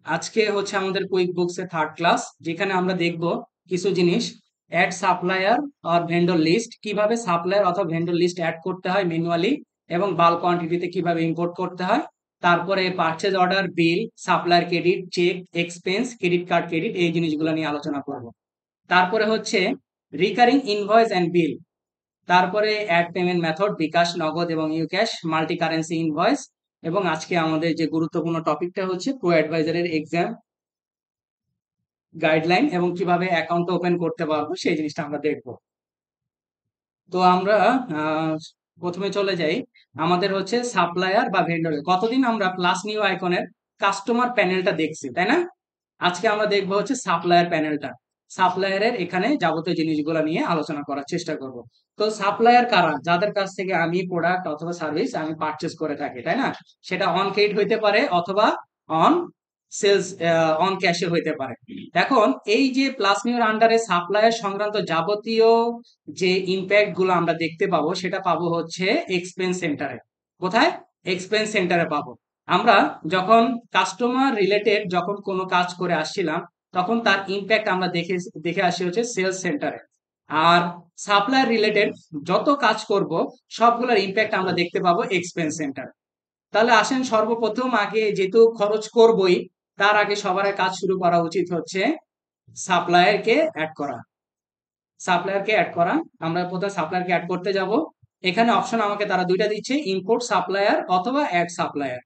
আজকে হচ্ছে আমাদের কুইক বুকস এর থার্ড ক্লাস, যেখানে আমরা দেখব কিছু জিনিস। অ্যাড সাপ্লায়ার আর ভেন্ডর লিস্ট, কিভাবে সাপ্লায়ার অথবা ভেন্ডর লিস্ট অ্যাড করতে হয় ম্যানুয়ালি, এবং বাল্ক কোয়ান্টিটিতে কিভাবে ইম্পোর্ট করতে হয়। তারপরে purchase order, bill, supplier credit, cheque, expense, credit card credit, এই জিনিসগুলো নিয়ে আলোচনা করব। তারপরে হচ্ছে রিকারিং ইনভয়েস এন্ড বিল। তারপরে অ্যাড পেমেন্ট মেথড, বিকাশ, নগদ এবং ইউক্যাশ, মাল্টি কারেন্সি ইনভয়েস। এবং আজকে আমাদের যে গুরুত্বপূর্ণ টপিকটা হচ্ছে প্রো অ্যাডভাইজারের এক্সাম গাইডলাইন এবং কিভাবে অ্যাকাউন্ট ওপেন করতে পারবো সেই জিনিসটা আমরা দেখবো। তো আমরা আহ, প্রথমে চলে যাই। আমাদের হচ্ছে সাপ্লায়ার বা ভেন্ডর। কতদিন আমরা প্লাস নিউ আইকনের কাস্টমার প্যানেলটা দেখছি, তাই না? আজকে আমরা দেখবো হচ্ছে সাপ্লায়ার প্যানেলটা। সাপ্লায়ারের এখানে যাবতীয় জিনিসগুলো নিয়ে আলোচনা করার চেষ্টা করব। তো সাপ্লায়ার কারা? যাদের কাছ থেকে আমি প্রোডাক্ট অথবা সার্ভিস আমি পারচেজ করে থাকি, তাই না? সেটা অন ক্রেডিট হইতে পারে অথবা অন সেলস, অন ক্যাশে হইতে পারে। এখন এই যে প্লাস নিউর আন্ডারে সাপ্লায়ার সংক্রান্ত যাবতীয় যে ইম্প্যাক্ট গুলো আমরা দেখতে পাবো, সেটা পাবো হচ্ছে এক্সপেন্স সেন্টারে। কোথায়? এক্সপেন্স সেন্টারে পাবো। আমরা যখন কাস্টমার রিলেটেড যখন কোনো কাজ করে আসছিলাম, তখন তার ইম্প্যাক্ট আমরা দেখে দেখে আসি হচ্ছে সেলস সেন্টারে। আর সাপ্লায়ার রিলেটেড যত কাজ করব, সবগুলোর ইম্প্যাক্ট আমরা দেখতে পাবো এক্সপেন্স সেন্টার। তাহলে আসেন, সর্বপ্রথম আগে যেহেতু খরচ করবই, তার আগে সবার কাজ শুরু করা উচিত হচ্ছে সাপ্লায়ারকে অ্যাড করা। সাপ্লায়ারকে অ্যাড করা। আমরা প্রথমে সাপ্লায়ারকে অ্যাড করতে যাব। এখানে অপশন আমাকে তারা দুইটা দিচ্ছে, ইম্পোর্ট সাপ্লায়ার অথবা অ্যাড সাপ্লায়ার।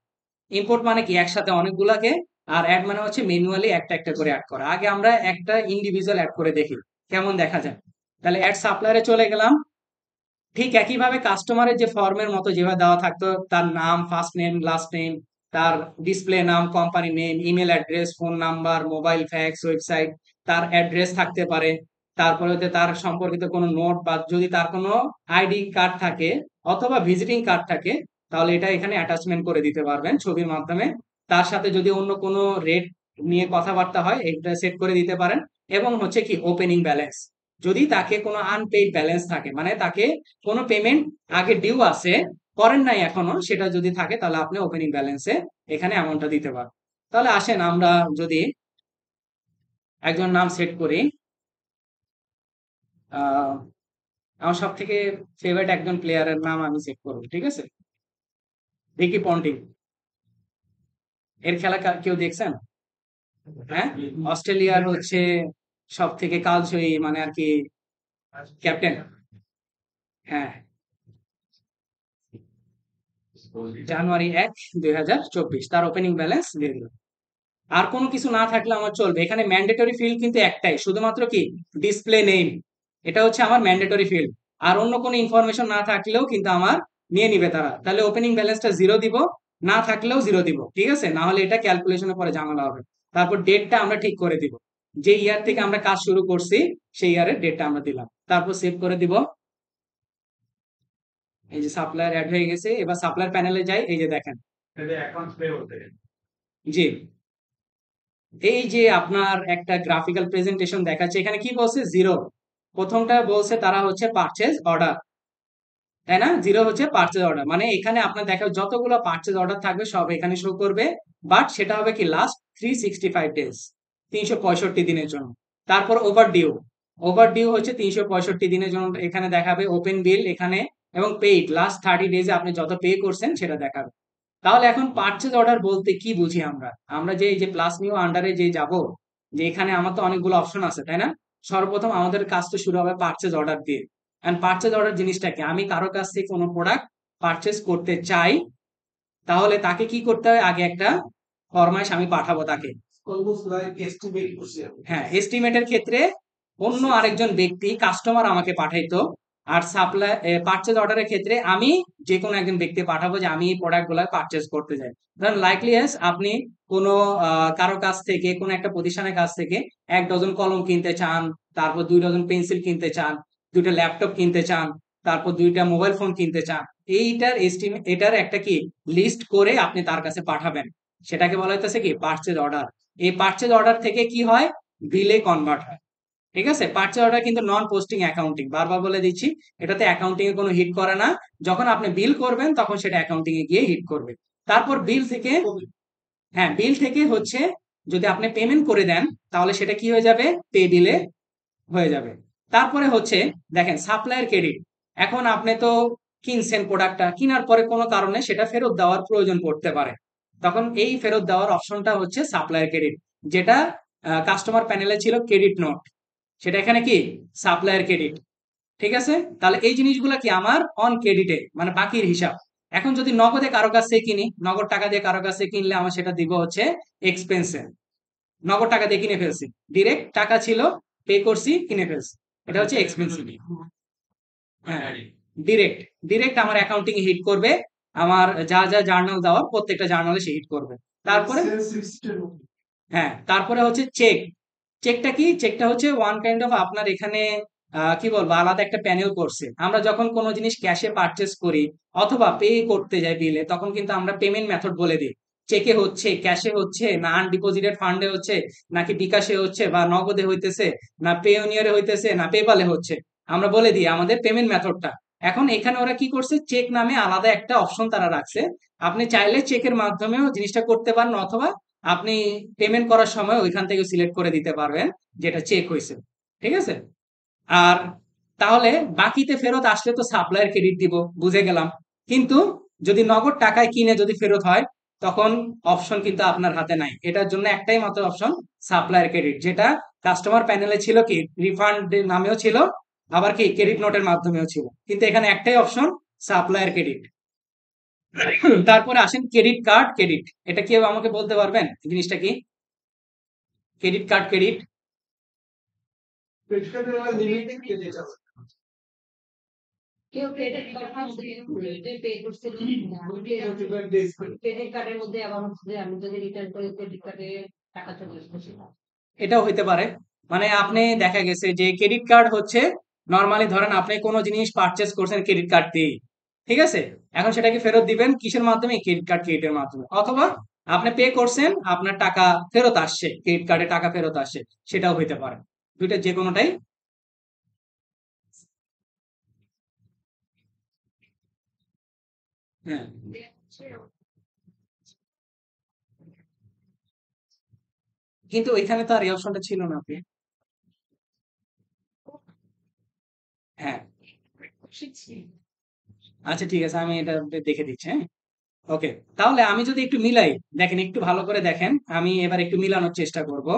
ইম্পোর্ট মানে কি একসাথে অনেকগুলাকে, আর অ্যাড মানে হচ্ছে ম্যানুয়ালি একটা একটা করে অ্যাড করা। আগে আমরা একটা ইন্ডিভিজুয়াল অ্যাড করে দেখি কেমন দেখা যায়। তাহলে অ্যাড সাপ্লায়ারে চলে গেলাম। ঠিক একইভাবে কাস্টমারের যে ফর্মের মতো যেভাবে দেওয়া থাকতো, তার নাম, ফার্স্ট নেম, লাস্ট নেম, তার ডিসপ্লে নাম, company name, email address, phone number, mobile, fax, website, তার অ্যাড্রেস থাকতে পারে। তারপরে হচ্ছে তার সম্পর্কিত কোনো নোট, বা যদি তার কোনো আইডি কার্ড থাকে অথবা ভিজিটিং কার্ড থাকে, তাহলে এটা এখানে অ্যাটাচমেন্ট করে দিতে পারবেন ছবির মাধ্যমে। তার সাথে যদি অন্য কোনো রেট নিয়ে কথাবার্তা হয়, এটা সেট করে দিতে পারেন। এবং হচ্ছে কি ওপেনিং ব্যালেন্স, যদি তাকে কোনো আনপেইড ব্যালেন্স থাকে, মানে তাকে কোনো পেমেন্ট আগে ডিউ আছে, করেন নাই এখনো, সেটা যদি থাকে, তাহলে আপনি ওপেনিং ব্যালেন্সে এখানে অ্যামাউন্টটা দিতে পারেন। তাহলে আসেন আমরা যদি একজন নাম সেট করি। আহ আমার সব থেকে ফেভারিট একজন প্লেয়ারের নাম আমি সেট করবো, ঠিক আছে? Ricky Ponting. এর খেলা কেউ দেখছেন? হ্যাঁ, অস্ট্রেলিয়ার হচ্ছে সব থেকে কালজয়ী, মানে আর কি, ক্যাপ্টেন। হ্যাঁ, জানুয়ারি 1, 2024 তার ওপেনিং ব্যালেন্স দিয়ে দিল। আর কোনো কিছু না থাকলে আমার চলবে। এখানে ম্যান্ডেটরি ফিল্ড কিন্তু একটাই, শুধুমাত্র কি ডিসপ্লে নেম, এটা হচ্ছে আমার ম্যান্ডেটরি ফিল্ড। আর অন্য কোনো ইনফরমেশন না থাকলেও কিন্তু আমার নিয়ে নিবে তারা। তাহলে ওপেনিং ব্যালেন্সটা জিরো দিব, না থাকলেও জিরো দিব, ঠিক আছে? না হলে এটা ক্যালকুলেশনের পরে ঝামেলা হবে। তারপর ডেটটা আমরা ঠিক করে দিব, যে ইয়ার থেকে আমরা কাজ শুরু করছি সেই ইয়ারের ডেটটা আমরা দিলাম। তারপর সেভ করে দিব। এই যে সাপ্লায়ার অ্যাড হয়ে গেছে। এবার সাপ্লায়ার প্যানেলে যাই, এই যে দেখেন। জি, এই যে আপনার একটা গ্রাফিক্যাল প্রেজেন্টেশন দেখাচ্ছে, এখানে কি বলছে? জিরো। প্রথমটা বলছে তারা হচ্ছে পারচেজ অর্ডার, তাই না? জিরো হচ্ছে পারচেজ অর্ডার, মানে এখানে আপনার দেখা যতগুলো পারচেজ অর্ডার থাকবে সব এখানে শো করবে। বাট সেটা হবে কি লাস্ট 365 ডেজ, 365 দিনের জন্য। তারপর ওভার ডিউ। ওভার ডিউ হচ্ছে 365 দিনের জন্য এখানে দেখাবে। ওপেন বিল এখানে, এবং পেইড লাস্ট 30 ডেজে আপনি যত পে করছেন সেটা দেখাবে। তাহলে এখন পারচেজ অর্ডার বলতে কি বুঝি আমরা? আমরা যে এই যে প্লাস নিউ আন্ডারে যে যাব, যে এখানে আমার তো অনেকগুলো অপশন আছে, তাই না? সর্বপ্রথম আমাদের কাজ তো শুরু হবে পারচেজ অর্ডার দিয়ে। এন্ড পারচেজ অর্ডার জিনিসটা কি? আমি কারো কাছ থেকে কোনো প্রোডাক্ট পারচেজ করতে চাই, তাহলে তাকে কি করতে হয়? আগে একটা ফরমাইশ আমি পাঠাবো তাকে। হ্যাঁ, এস্টিমেটের ক্ষেত্রে অন্য আরেকজন ব্যক্তি, কাস্টমার আমাকে পাঠাইতো। আর সাপ্লাই পারচেজ অর্ডারের ক্ষেত্রে আমি যে কোনো একজন ব্যক্তি পাঠাবো যে আমি এই প্রোডাক্ট গুলা পারচেজ করতে চাই। ধরেন লাইকলিয়াস আপনি কোনো কারো কাছ থেকে, কোনো একটা প্রতিষ্ঠানের কাছ থেকে 1 ডজন কলম কিনতে চান, তারপর 2 ডজন পেন্সিল কিনতে চান, 2টা ল্যাপটপ কিনতে চান, তারপর 2টা মোবাইল ফোন কিনতে চান। এইটার এস্টিমেট, এটার একটা কি লিস্ট করে আপনি তার কাছে পাঠাবেন। সেটাকে বলা হইতেছে কি পারচেজ অর্ডার। এই পারচেজ অর্ডার থেকে কি হয়? বিলে কনভার্ট হয়। ঠিক আছে? পারচেজ অর্ডার কিন্তু নন পোস্টিং অ্যাকাউন্টিং, বারবার বলে দিচ্ছি। এটাতে অ্যাকাউন্টিং এ কোনো হিট করে না। যখন আপনি বিল করবেন তখন সেটা অ্যাকাউন্টিং এ গিয়ে হিট করবে। তারপর বিল থেকে, হ্যাঁ, বিল থেকে হচ্ছে যদি আপনি পেমেন্ট করে দেন তাহলে সেটা কি হয়ে যাবে, পে বিলে হয়ে যাবে। তারপরে হচ্ছে দেখেন সাপ্লায়ার ক্রেডিট। এখন আপনি তো কিনছেন প্রোডাক্টটা, কিনার পরে কোনো কারণে সেটা ফেরত দেওয়ার প্রয়োজন পড়তে পারে, তখন এই ফেরত দেওয়ার অপশনটা হচ্ছে সাপ্লায়ার ক্রেডিট, যেটা কাস্টমার প্যানেলে ছিল ক্রেডিট নোট, সেটা এখানে কি সাপ্লায়ার ক্রেডিট। ঠিক আছে, তাহলে এই জিনিসগুলো কি আমার অন ক্রেডিটে, মানে বাকির হিসাব। এখন যদি নগদে কারো কাছে কিনি, নগদ টাকা দিয়ে কারো কাছে কিনলে আমার সেটা দিব হচ্ছে এক্সপেন্সে। নগদ টাকা দিয়ে কিনে ফেলছি, ডিরেক্ট টাকা ছিল, পে করছি, কিনে ফেলছি, এটা হচ্ছে এক্সপেন্সিভ। হ্যাঁ, ডিরেক্ট ডিরেক্ট আমার অ্যাকাউন্টিং হিট করবে, আমার যা যা জার্নাল দেওয়ার প্রত্যেকটা জার্নালে সে হিট করবে। তারপরে হ্যাঁ, তারপরে হচ্ছে চেক। চেকটা কি, চেকটা হচ্ছে ওয়ান কাইন্ড অফ আপনার এখানে কি বলবো আলাদা একটা প্যানেল করছে। আমরা যখন কোনো জিনিস ক্যাশে পারচেস করি অথবা পে করতে যাই বিলে, তখন কিন্তু আমরা পেমেন্ট মেথড বলে দিই, চেকে হচ্ছে, ক্যাশে হচ্ছে, না আনডিপোজিটেড ফান্ডে হচ্ছে, নাকি বিকাশে হচ্ছে বা নগদে হইতেছে, না পেওনিয়ারে হইতেছে, না পেপালে হচ্ছে, আমরা বলে দিই আমাদের পেমেন্ট মেথডটা। এখন এখানে ওরা কি করছে, চেক নামে আলাদা একটা অপশন তারা রাখছে। আপনি চাইলে চেকের মাধ্যমেও জিনিসটা করতে পারেন, অথবা আপনি পেমেন্ট করার সময় ওইখান থেকে সিলেক্ট করে দিতে পারবেন যেটা চেক হয়েছে। ঠিক আছে, আর তাহলে বাকিতে ফেরত আসলে তো সাপ্লায়ার ক্রেডিট দিব, বুঝে গেলাম। কিন্তু যদি নগদ টাকায় কিনে যদি ফেরত হয়, তখন অপশন কিন্তু আপনার হাতে নাই। এটার জন্য একটাই মাত্র অপশন, সাপ্লায়ার ক্রেডিট, যেটা কাস্টমার প্যানেলে ছিল কি রিফান্ড নামেও ছিল, আবার কি ক্রেডিট নোটের মাধ্যমেও ছিল, কিন্তু এখানে একটাই অপশন, সাপ্লায়ার ক্রেডিট। তারপরে আসেন ক্রেডিট কার্ড ক্রেডিট। এটা কি আমাকে বলতে পারবেন জিনিসটা কি, ক্রেডিট কার্ড ক্রেডিট? কেউ ক্রেডিট কার্ড মধ্যে পে করছে, ক্রেডিট কার্ডের মধ্যে আবার হচ্ছে যে আমি যদি রিটার্ন করি ক্রেডিট কার্ডে টাকা চলে আসছে। এটাও হইতে পারে, মানে আপনি দেখা গেছে যে ক্রেডিট কার্ড হচ্ছে নর্মালি ধরেন আপনি কোনো জিনিস পারচেস করছেন ক্রেডিট কার্ড দিয়ে, ঠিক আছে, এখন সেটাকে ফেরত দিবেন কিসের মাধ্যমে, ক্রেডিট কার্ড ক্রেডিটের মাধ্যমে, অথবা আপনি পে করছেন আপনার টাকা ফেরত আসছে, ক্রেডিট কার্ডে টাকা ফেরত আসছে, সেটাও হইতে পারে, দুইটা যে কোনোটাই। হ্যাঁ, কিন্তু এখানে তো আর এই অপশনটা ছিল না আপনি। হ্যাঁ, আচ্ছা ঠিক আছে, আমি এটা দেখে দিচ্ছি, হ্যাঁ। ওকে, তাহলে আমি যদি একটু মিলাই, দেখেন একটু ভালো করে দেখেন, আমি এবার একটু মিলানোর চেষ্টা করব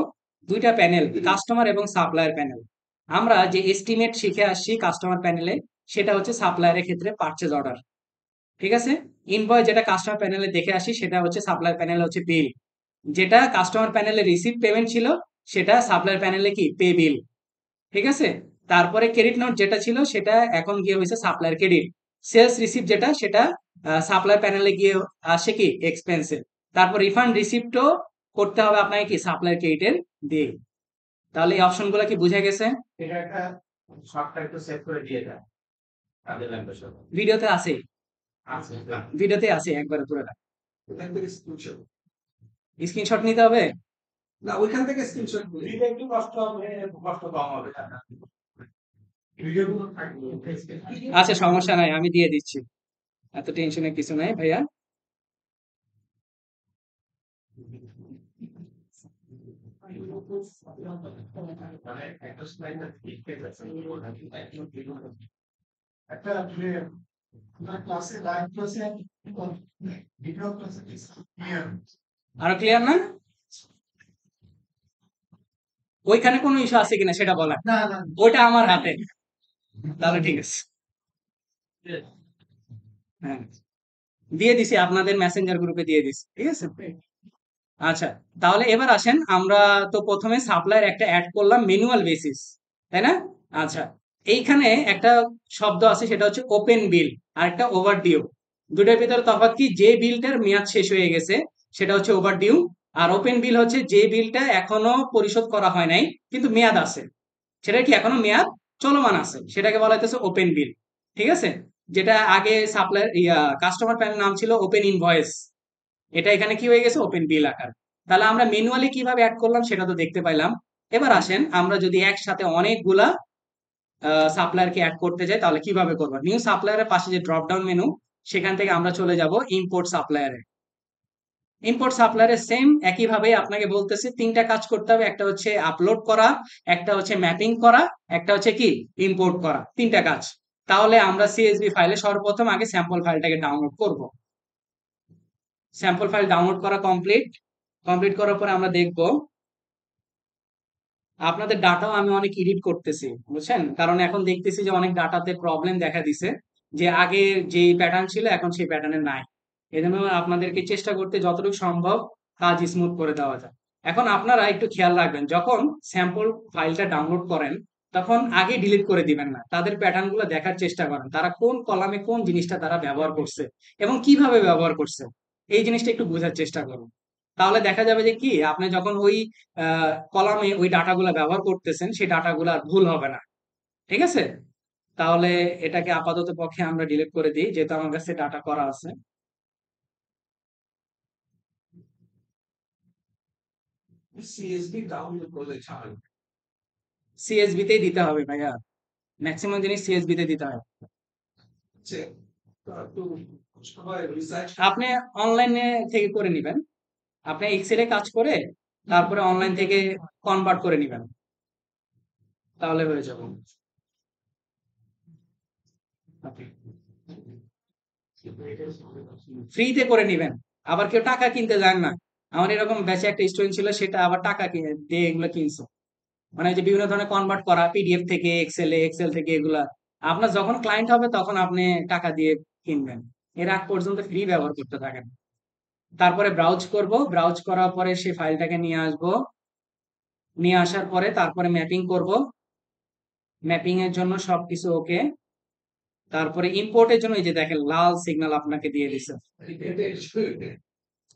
দুইটা প্যানেল, কাস্টমার এবং সাপ্লায়ার প্যানেল। আমরা যে এস্টিমেট শিখে আসছি কাস্টমার প্যানেলে, সেটা হচ্ছে সাপ্লায়ারের ক্ষেত্রে পারচেজ অর্ডার। ঠিক আছে, ইনভয়েস যেটা কাস্টমার প্যানেলে দেখে আসি সেটা হচ্ছে সাপ্লায়ার প্যানেলে হচ্ছে বিল, যেটা কাস্টমার প্যানেলে রিসিভ পেমেন্ট ছিল সেটা সাপ্লায়ার প্যানেলে কি পে বিল। ঠিক আছে, তারপরে ক্রেডিট নোট যেটা ছিল সেটা এখন গিয়ে হয়েছে সাপ্লায়ার ক্রেডিট। সেলস রিসিপ্ট যেটা সেটা সাপ্লায়ার প্যানেলে গিয়ে আসে কি এক্সপেন্সে। তারপর রিফান্ড রিসিপ্টও করতে হবে আপনাকে কি সাপ্লায়ার ক্রেডিটের দিয়ে। তাহলে এই অপশনগুলো কি বুঝে গেছে? এটা একটা শর্টটা একটু সেভ করে দিয়ে দেয় তাদের ল্যাঙ্গুয়েজ ভিডিওতে আছে, আছে ভিডিওতে আছে একবারে পুরোটা। ওখান থেকে স্ক্রিনশট স্ক্রিনশট নিতে হবে? না ওইখান থেকে স্ক্রিনশট দিলে একটু কষ্ট হবে, কষ্ট কম হবে ভিডিওগুলো থাকবে। আচ্ছা সমস্যা নাই, আমি দিয়ে দিচ্ছি, এত টেনশনের কিছু নাই ভাইয়া। মানে একটা স্লাইড লিখতে যাচ্ছে একটা ক্লাসে লাইভ ক্লাসে ভিডিও ক্লাসে ক্লিয়ার আরো ক্লিয়ার না? ওইখানে কোনো ইস্যু আছে কিনা সেটা বলেন, না না ওইটা আমার হাতে। তাহলে ঠিক আছে, হ্যাঁ দিয়ে দিছি, আপনাদের মেসেঞ্জার গ্রুপে দিয়ে দিছি, ঠিক আছে। আচ্ছা, তাহলে এবার আসেন, আমরা তো প্রথমে সাপ্লায়ার একটা অ্যাড করলাম ম্যানুয়াল বেসিস, তাই না? আচ্ছা, এইখানে একটা শব্দ আছে সেটা হচ্ছে ওপেন বিল আর একটা ওভার ডিউ। দুটোর ভিতরে তফাৎ কি, যে বিলটার মেয়াদ শেষ হয়ে গেছে সেটা হচ্ছে ওভার ডিউ, আর ওপেন বিল হচ্ছে যে বিলটা এখনো পরিশোধ করা হয় নাই কিন্তু মেয়াদ আছে, সেটা কি এখনো মেয়াদ চলমান আছে, সেটাকে বলা হইতেছে ওপেন বিল। ঠিক আছে, যেটা আগে সাপ্লায়ার কাস্টমার প্যানেল নাম ছিল ওপেন ইনভয়েস, এটা এখানে কি হয়ে গেছে ওপেন বিল আকার। তাহলে আমরা ম্যানুয়ালি কিভাবে অ্যাড করলাম সেটা তো দেখতে পাইলাম। এবার আসেন আমরা যদি একসাথে অনেকগুলা সাপ্লায়ারকে অ্যাড করতে চাই তাহলে কিভাবে করবো। নিউ সাপ্লায়ারের পাশে যে ড্রপ ডাউন মেনু, সেখান থেকে আমরা চলে যাব ইম্পোর্ট সাপ্লায়ারে। ইম্পোর্ট সাপ্লায়ারের সেম একইভাবে আপনাকে বলতেছে তিনটা কাজ করতে হবে, একটা হচ্ছে আপলোড করা, একটা হচ্ছে ম্যাপিং করা, একটা হচ্ছে কি ইম্পোর্ট করা, তিনটা কাজ। তাহলে আমরা সিএসভি ফাইলে সর্বপ্রথম আগে স্যাম্পল ফাইলটাকে ডাউনলোড করব। স্যাম্পল ফাইল ডাউনলোড করা কমপ্লিট। কমপ্লিট করার পরে আমরা দেখব আপনাদের ডাটাও আমি অনেক এডিট করতেছি, বুঝছেন, কারণ এখন দেখতেছি যে অনেক ডাটাতে প্রবলেম দেখা দিছে, যে আগে যে প্যাটার্ন ছিল এখন সেই প্যাটার্নে নাই। এজন্য আপনাদেরকে চেষ্টা করতে যতটুকু সম্ভব কাজ স্মুথ করে দেওয়া যায়। এখন আপনারা একটু খেয়াল রাখবেন, যখন স্যাম্পল ফাইলটা ডাউনলোড করেন তখন আগে ডিলিট করে দিবেন না, তাদের প্যাটার্ন গুলো দেখার চেষ্টা করেন, তারা কোন কলামে কোন জিনিসটা তারা ব্যবহার করছে এবং কিভাবে ব্যবহার করছে, এই জিনিসটা একটু বোঝার চেষ্টা করুন। তাহলে দেখা যাবে যে কি আপনি যখন ওই কলামে ওই ডাটাগুলো ব্যবহার করতেছেন সেই ডাটাগুলো আর ভুল হবে না। ঠিক আছে? তাহলে এটাকে আপাতত পক্ষে আমরা ডিলিট করে দিই, যেহেতু আমার কাছে ডাটা করা আছে। সিএসভি ডাউনলোড করলে ছাড়। সিএসবি তেই দিতে হবে ভাইয়া, ম্যাক্সিমাম জিনিস সিএসবি তে দিতে হয়। একটু সবাই রিসার্চ আপনি অনলাইনে থেকে করে নিবেন, আপনি এক্সেলে কাজ করে তারপরে অনলাইন থেকে কনভার্ট করে নিবেন, তাহলে হয়ে যাবে। ফ্রিতে করে নিবেন, আবার কেউ টাকা কিনতে যান না। আমার এরকম ব্যাচে একটা স্টুডেন্ট ছিল, সেটা আবার টাকা দিয়ে এগুলো কিনছে, মানে যে বিভিন্ন ধরনের কনভার্ট করা পিডিএফ থেকে এক্সেল, এক্সেল থেকে এগুলা। আপনার যখন ক্লায়েন্ট হবে তখন আপনি টাকা দিয়ে কিনবেন, এর আগ পর্যন্ত ফ্রি ব্যবহার করতে থাকেন। তারপরে ব্রাউজ করব, ব্রাউজ করার পরে সেই ফাইলটাকে নিয়ে আসব, নিয়ে আসার পরে তারপরে ম্যাপিং করব, ম্যাপিং এর জন্য সবকিছু ওকে। তারপরে ইম্পোর্টের জন্য এই যে দেখেন লাল সিগন্যাল আপনাকে দিয়ে দিছে,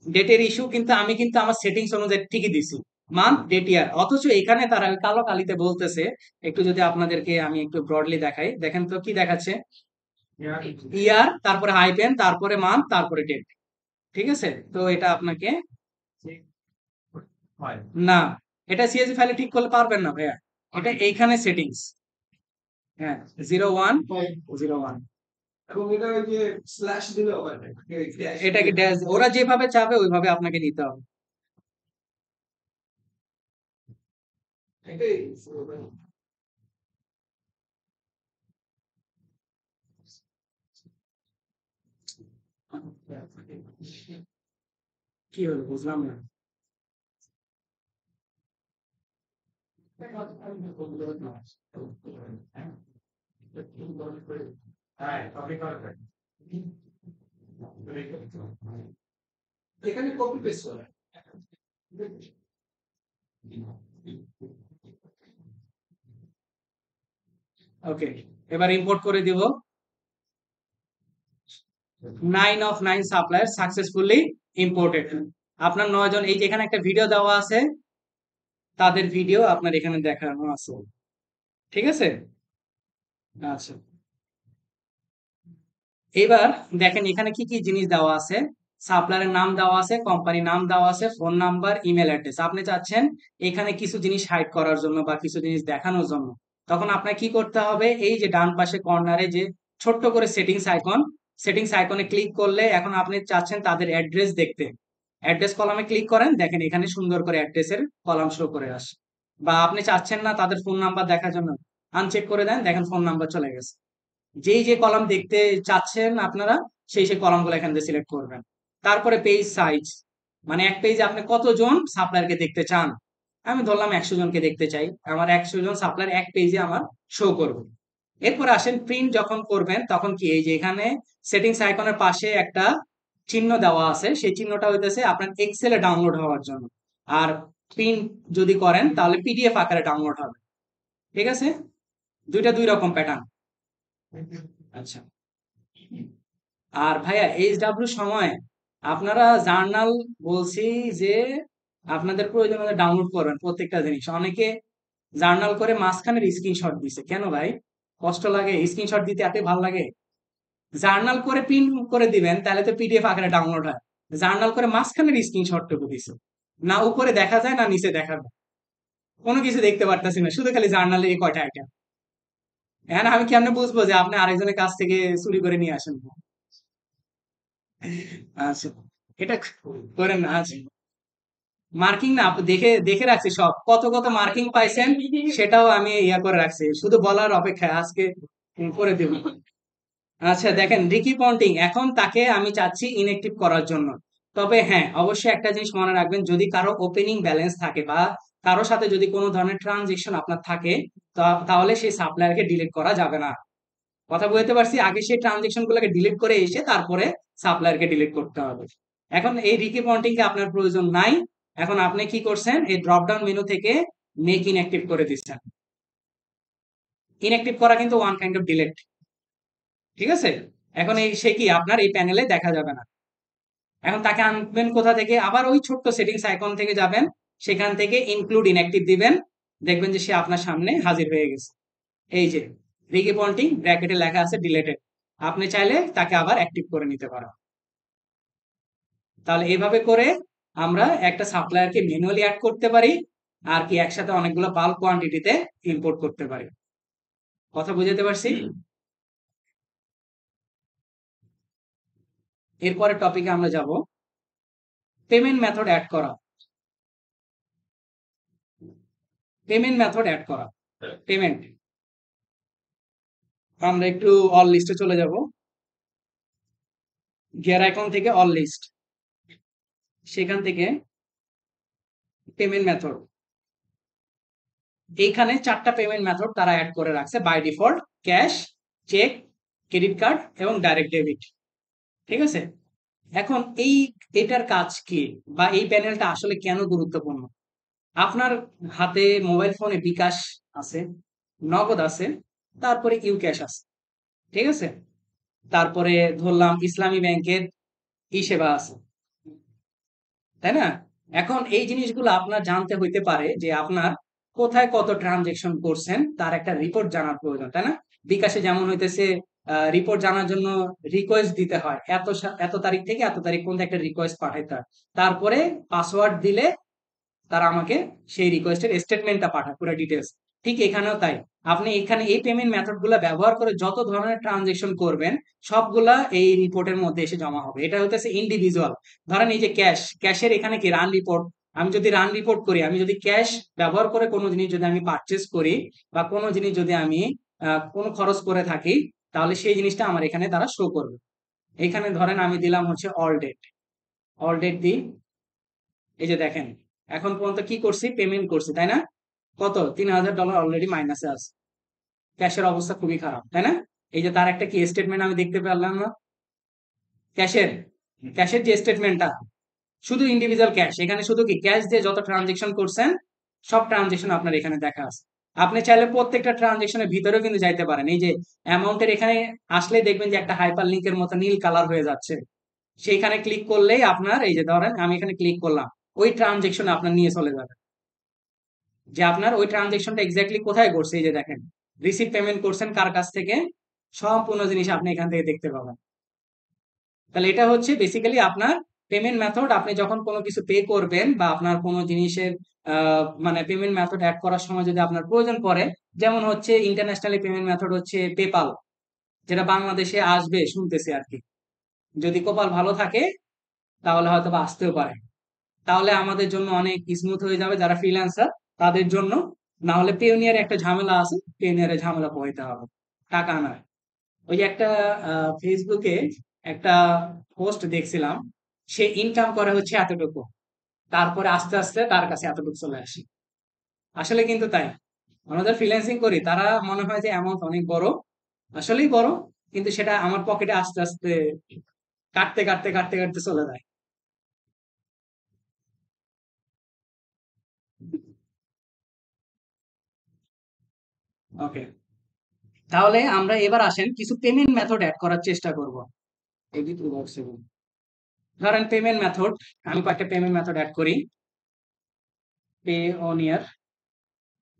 ডেটের ইস্যু, কিন্তু আমি কিন্তু আমার সেটিংস অনুযায়ী ঠিকই দিছি, মান্থ ডেট ইয়ার, অথচ এখানে তারা ওই কালো কালিতে বলতেছে। একটু যদি আপনাদেরকে আমি একটু ব্রডলি দেখাই, দেখেন তো কি দেখাচ্ছে, ইয়ার তারপরে হাইপেন তারপরে মান্থ তারপরে ডেট। ঠিক আছে, তো এটা আপনাকে হয়। না, এটা সিএসভি ফাইলে ঠিক করলে পারবেন না ভাইয়া, এটা এইখানে সেটিংস। হ্যাঁ, 0101 এবং এটা ওই যে স্ল্যাশ দিলে হবে না। এটাকে ড্যাশ, ওরা যেভাবে চাবে ওইভাবে আপনাকে নিতে হবে। এটাই কি হলো বুঝলাম না। হ্যাঁ, কপি করবে। এখানে কপি পেস্ট করে। ওকে, এবার ইম্পোর্ট করে দিব। 9 of 9 সাপ্লায়ার সাকসেসফুলি ইম্পোর্টেড। আপনার 9 জন, এই যে এখানে একটা ভিডিও দেওয়া আছে, তাদের ভিডিও আপনার এখানে দেখানো আছে। ঠিক আছে, আচ্ছা এবার দেখেন এখানে কি কি জিনিস দেওয়া আছে। সাপ্লায়ারের নাম দেওয়া আছে, কোম্পানির নাম দেওয়া আছে, ফোন নাম্বার, ইমেল অ্যাড্রেস। আপনি চাচ্ছেন এখানে কিছু জিনিস হাইড করার জন্য বা কিছু জিনিস দেখানোর জন্য, তখন আপনার কি করতে হবে, এই যে ডান পাশে কর্নারে যে ছোট্ট করে সেটিংস আইকন, সেটিংস আইকনে ক্লিক করলে এখন আপনি চাচ্ছেন তাদের অ্যাড্রেস দেখতে, অ্যাড্রেস কলামে ক্লিক করেন, দেখেন এখানে সুন্দর করে অ্যাড্রেসের কলাম শো করে আসে। বা আপনি চাচ্ছেন না তাদের ফোন নাম্বার দেখার জন্য, আনচেক করে দেন, দেখেন ফোন নাম্বার চলে গেছে। যেই যে কলাম দেখতে চাচ্ছেন আপনারা, সেই সেই কলামগুলো এখান থেকে সিলেক্ট করবেন। তারপরে পেজ সাইজ, মানে এক পেজে আপনি কতজন সাপ্লায়ারকে দেখতে চান। আমি ধরলাম 100 জনকে দেখতে চাই, আমার 100 জন সাপ্লায়ার এক পেজে আমার শো করবে। এরপরে আসেন প্রিন্ট যখন করবেন তখন কি, এই যে এখানে সেটিংস আইকনের পাশে একটা চিহ্ন দেওয়া আছে, সেই চিহ্নটা হইতেছে আপনার এক্সেলে ডাউনলোড হওয়ার জন্য। আর প্রিন্ট যদি করেন তাহলে পিডিএফ আকারে ডাউনলোড হবে। ঠিক আছে, দুইটা দুই রকম প্যাটার্ন। আচ্ছা, আর ভাইয়া এইচডাব্লিউ সময় আপনারা জার্নাল, বলছি যে আপনাদের প্রয়োজন হলে ডাউনলোড করবেন প্রত্যেকটা জিনিস। অনেকে জার্নাল করে মাঝখানের স্ক্রিনশট দিছে, কেন ভাই কষ্ট লাগে স্ক্রিনশট দিতে, এত ভালো লাগে? জার্নাল করে প্রিন্ট করে দিবেন তাহলে তো পিডিএফ আকারে ডাউনলোড হয়। জার্নাল করে মাঝখানের স্ক্রিনশটটুকু দিছে, না উপরে দেখা যায় না নিচে দেখা যায়, কোনো কিছু দেখতে পারতেছি না, শুধু খালি জার্নালে এই কয়টা আইটেম। হ্যাঁ, আমি কেমনে বুঝবো যে আপনি আরেকজনের কাছ থেকে চুরি করে নিয়ে আসেন? আচ্ছা, এটা করেন না। আচ্ছা, মার্কিং না, আপনি দেখে দেখে রাখছি সব, কত কত মার্কিং পাইছেন সেটাও আমি ইয়া করে রাখছি, শুধু বলার অপেক্ষায় আজকে করে দেব। আচ্ছা দেখেন, রিকি পন্টিং এখন তাকে আমি চাচ্ছি ইনএক্টিভ করার জন্য। তবে হ্যাঁ, অবশ্যই একটা জিনিস মনে রাখবেন, যদি কারো ওপেনিং ব্যালেন্স থাকে বা কারো সাথে যদি কোনো ধরনের ট্রানজেকশন আপনার থাকে, তাহলে সেই সাপ্লায়ারকে ডিলিট করা যাবে না। কথা বলতে পারছি, আগে সেই ট্রানজেকশন গুলোকে ডিলিট করে এসে তারপরে সাপ্লায়ারকে ডিলিট করতে হবে। এখন এই রিকি পন্টিং কে আপনার প্রয়োজন নাই। এখন আপনি কি করছেন, এই ড্রপ ডাউন মেনু থেকে মেক ইনঅ্যাক্টিভ করে দিচ্ছেন। ইনঅ্যাক্টিভ করা কিন্তু ওয়ান কাইন্ড অফ ডিলিট, ঠিক আছে? এখন এই সে কি আপনার এই প্যানেলে দেখা যাবে না। এখন তাকে আনবেন কোথা থেকে, আবার ওই ছোট্ট সেটিংস আইকন থেকে যাবেন, সেখান থেকে ইনক্লুড ইনঅ্যাক্টিভ দিবেন, দেখবেন যে সে আপনার সামনে হাজির হয়ে গেছে। এই যে রিকি পন্টিং ব্র্যাকেটে লেখা আছে ডিলেটেড, আপনি চাইলে তাকে আবার অ্যাক্টিভ করে নিতে পারেন। তাহলে এইভাবে করে আমরা একটা সাপ্লায়ারকে ম্যানুয়ালি অ্যাড করতে পারি, আর কি একসাথে অনেকগুলো বাল্ক কোয়ান্টিটিতে ইম্পোর্ট করতে পারি। কথা বুঝাতে পারছি? এরপরে টপিকে আমরা যাব, পেমেন্ট মেথড অ্যাড করা। পেমেন্ট মেথড অ্যাড করা, পেমেন্ট, আমরা একটু অল লিস্টে চলে যাব, গিয়ার আইকন থেকে অল লিস্ট, সেখান থেকে পেমেন্ট মেথড, এইখানে 4টা পেমেন্ট মেথড তারা অ্যাড করে রাখছে by default, cash, cheque, credit card এবং ডাইরেক্ট ডেবিট, ঠিক আছে? এখন এটার কাজ কি, বা এই প্যানেলটা আসলে কেন গুরুত্বপূর্ণ? আপনার হাতে মোবাইল ফোনে বিকাশ আছে, নগদ আছে, তারপরে ইউ ক্যাশ আছে, ঠিক আছে? তারপরে ধরলাম ইসলামী ব্যাংকের ই সেবা আছে, তাই না? এখন এই জিনিসগুলো আপনার জানতে হইতে পারে যে আপনার কোথায় কত ট্রানজেকশন করছেন, তার একটা রিপোর্ট জানার প্রয়োজন, তাই না? বিকাশে যেমন হইতেছে রিপোর্ট জানার জন্য রিকোয়েস্ট দিতে হয়, এত তারিখ থেকে এত তারিখ পর্যন্ত একটা রিকোয়েস্ট পাঠাইতে হয়, তারপরে পাসওয়ার্ড দিলে তারা আমাকে সেই রিকোয়েস্টের স্টেটমেন্টটা পাঠায় পুরো ডিটেলস। ঠিক এখানেও তাই, আপনি এখানে এই পেমেন্ট মেথড গুলা ব্যবহার করে যত ধরনের ট্রানজেকশন করবেন সবগুলা এই রিপোর্টের মধ্যে এসে জমা হবে। এটা হচ্ছে ইন্ডিভিজুয়াল। ধরেন এই যে ক্যাশের এখানে কি রান রিপোর্ট, আমি যদি রান রিপোর্ট করি, আমি যদি ক্যাশ ব্যবহার করে কোনো জিনিস যদি আমি পারচেস করি, বা কোনো জিনিস যদি আমি কোনো খরচ করে থাকি, তাহলে সেই জিনিসটা আমার এখানে তারা শো করবে। এখানে ধরেন আমি দিলাম হচ্ছে অল ডেট দিই, এই যে দেখেন এখন পর্যন্ত কি করছি, পেমেন্ট করছি, তাই না? কত, $3000 অলরেডি মাইনাসে আছে। ক্যাশের অবস্থা খুবই খারাপ, তাই না? এই যে তার একটা কি স্টেটমেন্ট আমি দেখতে পেলাম না, ক্যাশের ক্যাশের যে স্টেটমেন্টটা, শুধু ইন্ডিভিজুয়াল ক্যাশ, এখানে শুধু কি ক্যাশ দিয়ে যত ট্রানজেকশন করছেন সব ট্রানজেকশন আপনার এখানে দেখা আছে। আপনি চাইলে প্রত্যেকটা ট্রানজেকশনের ভিতরেও কিন্তু যাইতে পারেন, এই যে অ্যামাউন্টের এখানে আসলে দেখবেন যে একটা হাইপার লিঙ্কের মতো নীল কালার হয়ে যাচ্ছে, সেইখানে ক্লিক করলেই আপনার, এই যে ধরেন আমি এখানে ক্লিক করলাম, ওই ট্রানজেকশনে আপনার নিয়ে চলে যাবে, যে আপনার ওই ট্রানজেকশনটা এক্স্যাক্টলি কোথায় করছে। এই যে দেখেন রিসিভ পেমেন্ট করছেন কার কাছ থেকে, সম্পূর্ণ জিনিস আপনি এখান থেকে দেখতে পাবেন। তাহলে এটা হচ্ছে বেসিক্যালি আপনার পেমেন্ট মেথড। আপনি যখন কোনো কিছু পে করবেন বা আপনার কোনো জিনিসের মানে পেমেন্ট মেথড অ্যাড করার সময় যদি আপনার প্রয়োজন পড়ে, যেমন হচ্ছে ইন্টারন্যাশনালি পেমেন্ট মেথড হচ্ছে পেপাল, যেটা বাংলাদেশে আসবে শুনতেছি আর কি, যদি কপাল ভালো থাকে তাহলে হয়তো বা আসতেও পারে, তাহলে আমাদের জন্য অনেক স্মুথ হয়ে যাবে যারা ফ্রিল্যান্সার তাদের জন্য। না হলে পেওনিয়ার একটা ঝামেলা আছে, পেওনিয়ারের ঝামেলা পোহাইতে হবে, টাকা নয়। ওই যে একটা ফেসবুকে একটা পোস্ট দেখছিলাম, সে ইনকাম করে হচ্ছে এতটুকু, তারপরে আস্তে আস্তে তার কাছে এতটুকু চলে আসে। আসলে কিন্তু তাই, আমাদের ফ্রিল্যান্সিং করি তারা মনে হয় যে অ্যামাউন্ট অনেক বড়, আসলেই বড়, কিন্তু সেটা আমার পকেটে আস্তে আস্তে কাটতে কাটতে কাটতে কাটতে চলে যায়। ওকে, তাহলে আমরা এবার আসেন কিছু পেমেন্ট মেথড অ্যাড করার চেষ্টা করব। এডিট ওয়ার্কস এবং ধরেন পেমেন্ট মেথড, আমি কয়েকটা পেমেন্ট মেথড অ্যাড করি, পে অন ইয়ার,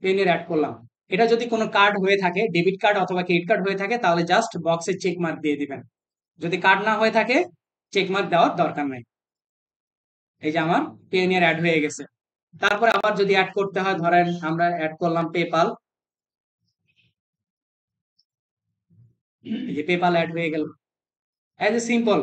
পেনিয়ার অ্যাড করলাম। এটা যদি কোনো কার্ড হয়ে থাকে, ডেবিট কার্ড অথবা ক্রেডিট কার্ড হয়ে থাকে, তাহলে জাস্ট বক্সে চেক মার্ক দিয়ে দিবেন। যদি কার্ড না হয়ে থাকে চেক মার্ক দেওয়ার দরকার নাই। এই যে আমার পেনিয়ার অ্যাড হয়ে গেছে। তারপরে আবার যদি অ্যাড করতে হয়, ধরেন আমরা অ্যাড করলাম পেপাল, এই যে পেপাল অ্যাড হয়ে গেল, অ্যাজ এ সিম্পল।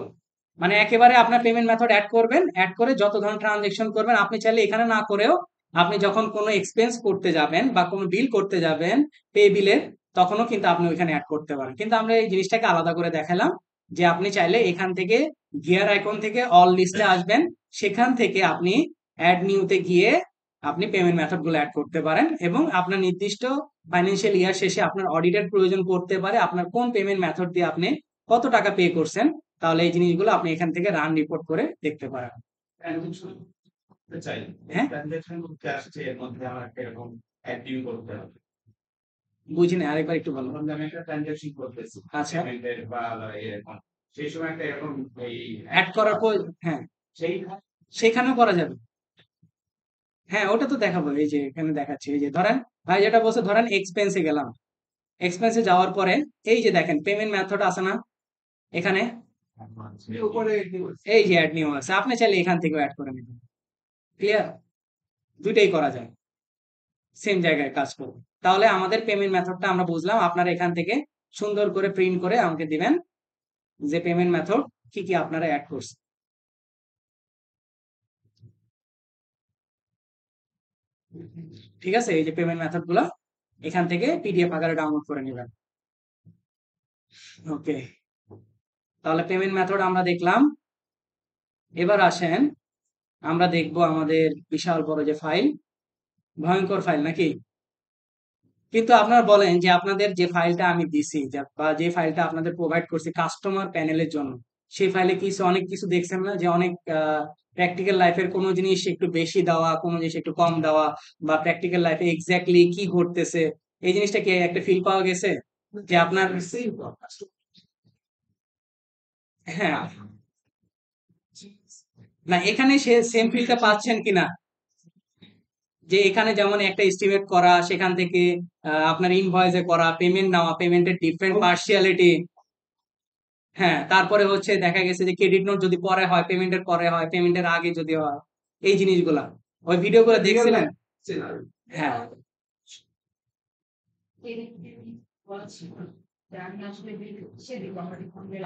মানে একেবারে আপনার পেমেন্ট মেথড অ্যাড করবেন, অ্যাড করে যত ধরনের ট্রানজেকশন করবেন আপনি চাইলে এখানে না করেও আপনি যখন কোনো এক্সপেন্স করতে যাবেন বা কোনো বিল করতে যাবেন পে বিলের, তখনও কিন্তু আপনি ওইখানে অ্যাড করতে পারেন। কিন্তু আমরা এই জিনিসটাকে আলাদা করে দেখালাম যে আপনি চাইলে এখান থেকে গিয়ার আইকন থেকে অল লিস্টে আসবেন, সেখান থেকে আপনি অ্যাড নিউতে গিয়ে আপনি পেমেন্ট মেথড গুলো অ্যাড করতে পারেন এবং আপনার নির্দিষ্ট ফাইন্যান্সিয়াল ইয়ার শেষে আপনার অডিটের প্রয়োজন পড়তে পারে আপনার কোন পেমেন্ট মেথড দিয়ে আপনি কত টাকা পে করছেন, তাহলে এই জিনিসগুলো আপনি এখান থেকে রান রিপোর্ট করে দেখতে পারেন। ট্রানজেকশন করতে চাই, হ্যাঁ, ট্রানজেকশন করতে আসছে এর মধ্যে আমার এরকম অ্যাক্টিভ করতে হবে। বুঝিনি, আরেকবার একটু বলুন। ধরুন আমি একটা ট্রানজেকশন করতেছি আচ্ছা, পেমেন্টের বা এরকম, সেই সময় একটা এরকম এই অ্যাড করার পর হ্যাঁ সেই সেখানেও করা যাবে। হ্যাঁ, ওটা তো দেখাবো, এই যে এখানে দেখাচ্ছি, এই যে ধরেন ভাই যেটা বলছে, ধরেন এক্সপেন্সে গেলাম, এক্সপেন্সে যাওয়ার পরে এই যে দেখেন পেমেন্ট মেথড আছে না এখানে, উপরে এই যে অ্যাড নিউ আছে, আপনি চাইলে এখান থেকে অ্যাড করে নিতে, ক্লিয়ার, দুইটাই করা যায়, সেম জায়গায় কাজ করবে। তাহলে আমাদের পেমেন্ট মেথডটা আমরা বুঝলাম, আপনারা এখান থেকে সুন্দর করে প্রিন্ট করে আমাকে দিবেন যে পেমেন্ট মেথড কি কি আপনারা অ্যাড করছেন। ঠিক আছে, এই যে পেমেন্ট মেথড গুলো এখান থেকে পিডিএফ আকারে ডাউনলোড করে নেবেন। ওকে, তাহলে পেমেন্ট মেথড আমরা দেখলাম। এবার আসেন আমরা দেখব আমাদের বিশাল বড় যে ফাইল, ভয়ঙ্কর ফাইল নাকি? কিন্তু আপনারা বলেন যে আপনাদের যে ফাইলটা আমি দিছি বা যে ফাইলটা আপনাদের প্রোভাইড করছি কাস্টমার প্যানেলের জন্য, সেই ফাইলে কিছু অনেক কিছু দেখছেন না যে অনেক প্র্যাকটিক্যাল লাইফের কোনো জিনিস একটু বেশি দেওয়া, কোনো জিনিস একটু কম দেওয়া, বা প্র্যাকটিক্যাল লাইফে এক্স্যাক্টলি কি ঘটতেছে, এই জিনিসটা কি একটা ফিল পাওয়া গেছে যে আপনার? হ্যাঁ, না এখানে সে সেম ফিলটা পাচ্ছেন কিনা, যে এখানে যেমন একটা এস্টিমেট করা, সেখান থেকে আপনার ইনভয়েসে করা, পেমেন্ট নেওয়া, পেমেন্টের ডিফারেন্ট পার্সিয়ালিটি, হ্যাঁ, তারপরে হচ্ছে দেখা গেছে যে ক্রেডিট নোট যদি পরে হয়, পেমেন্টের পরে হয়, পেমেন্টের আগে যদি হয়, এই জিনিসগুলা ওই ভিডিওগুলো দেখছিলেন? হ্যাঁ, আমি আসলে সেদিন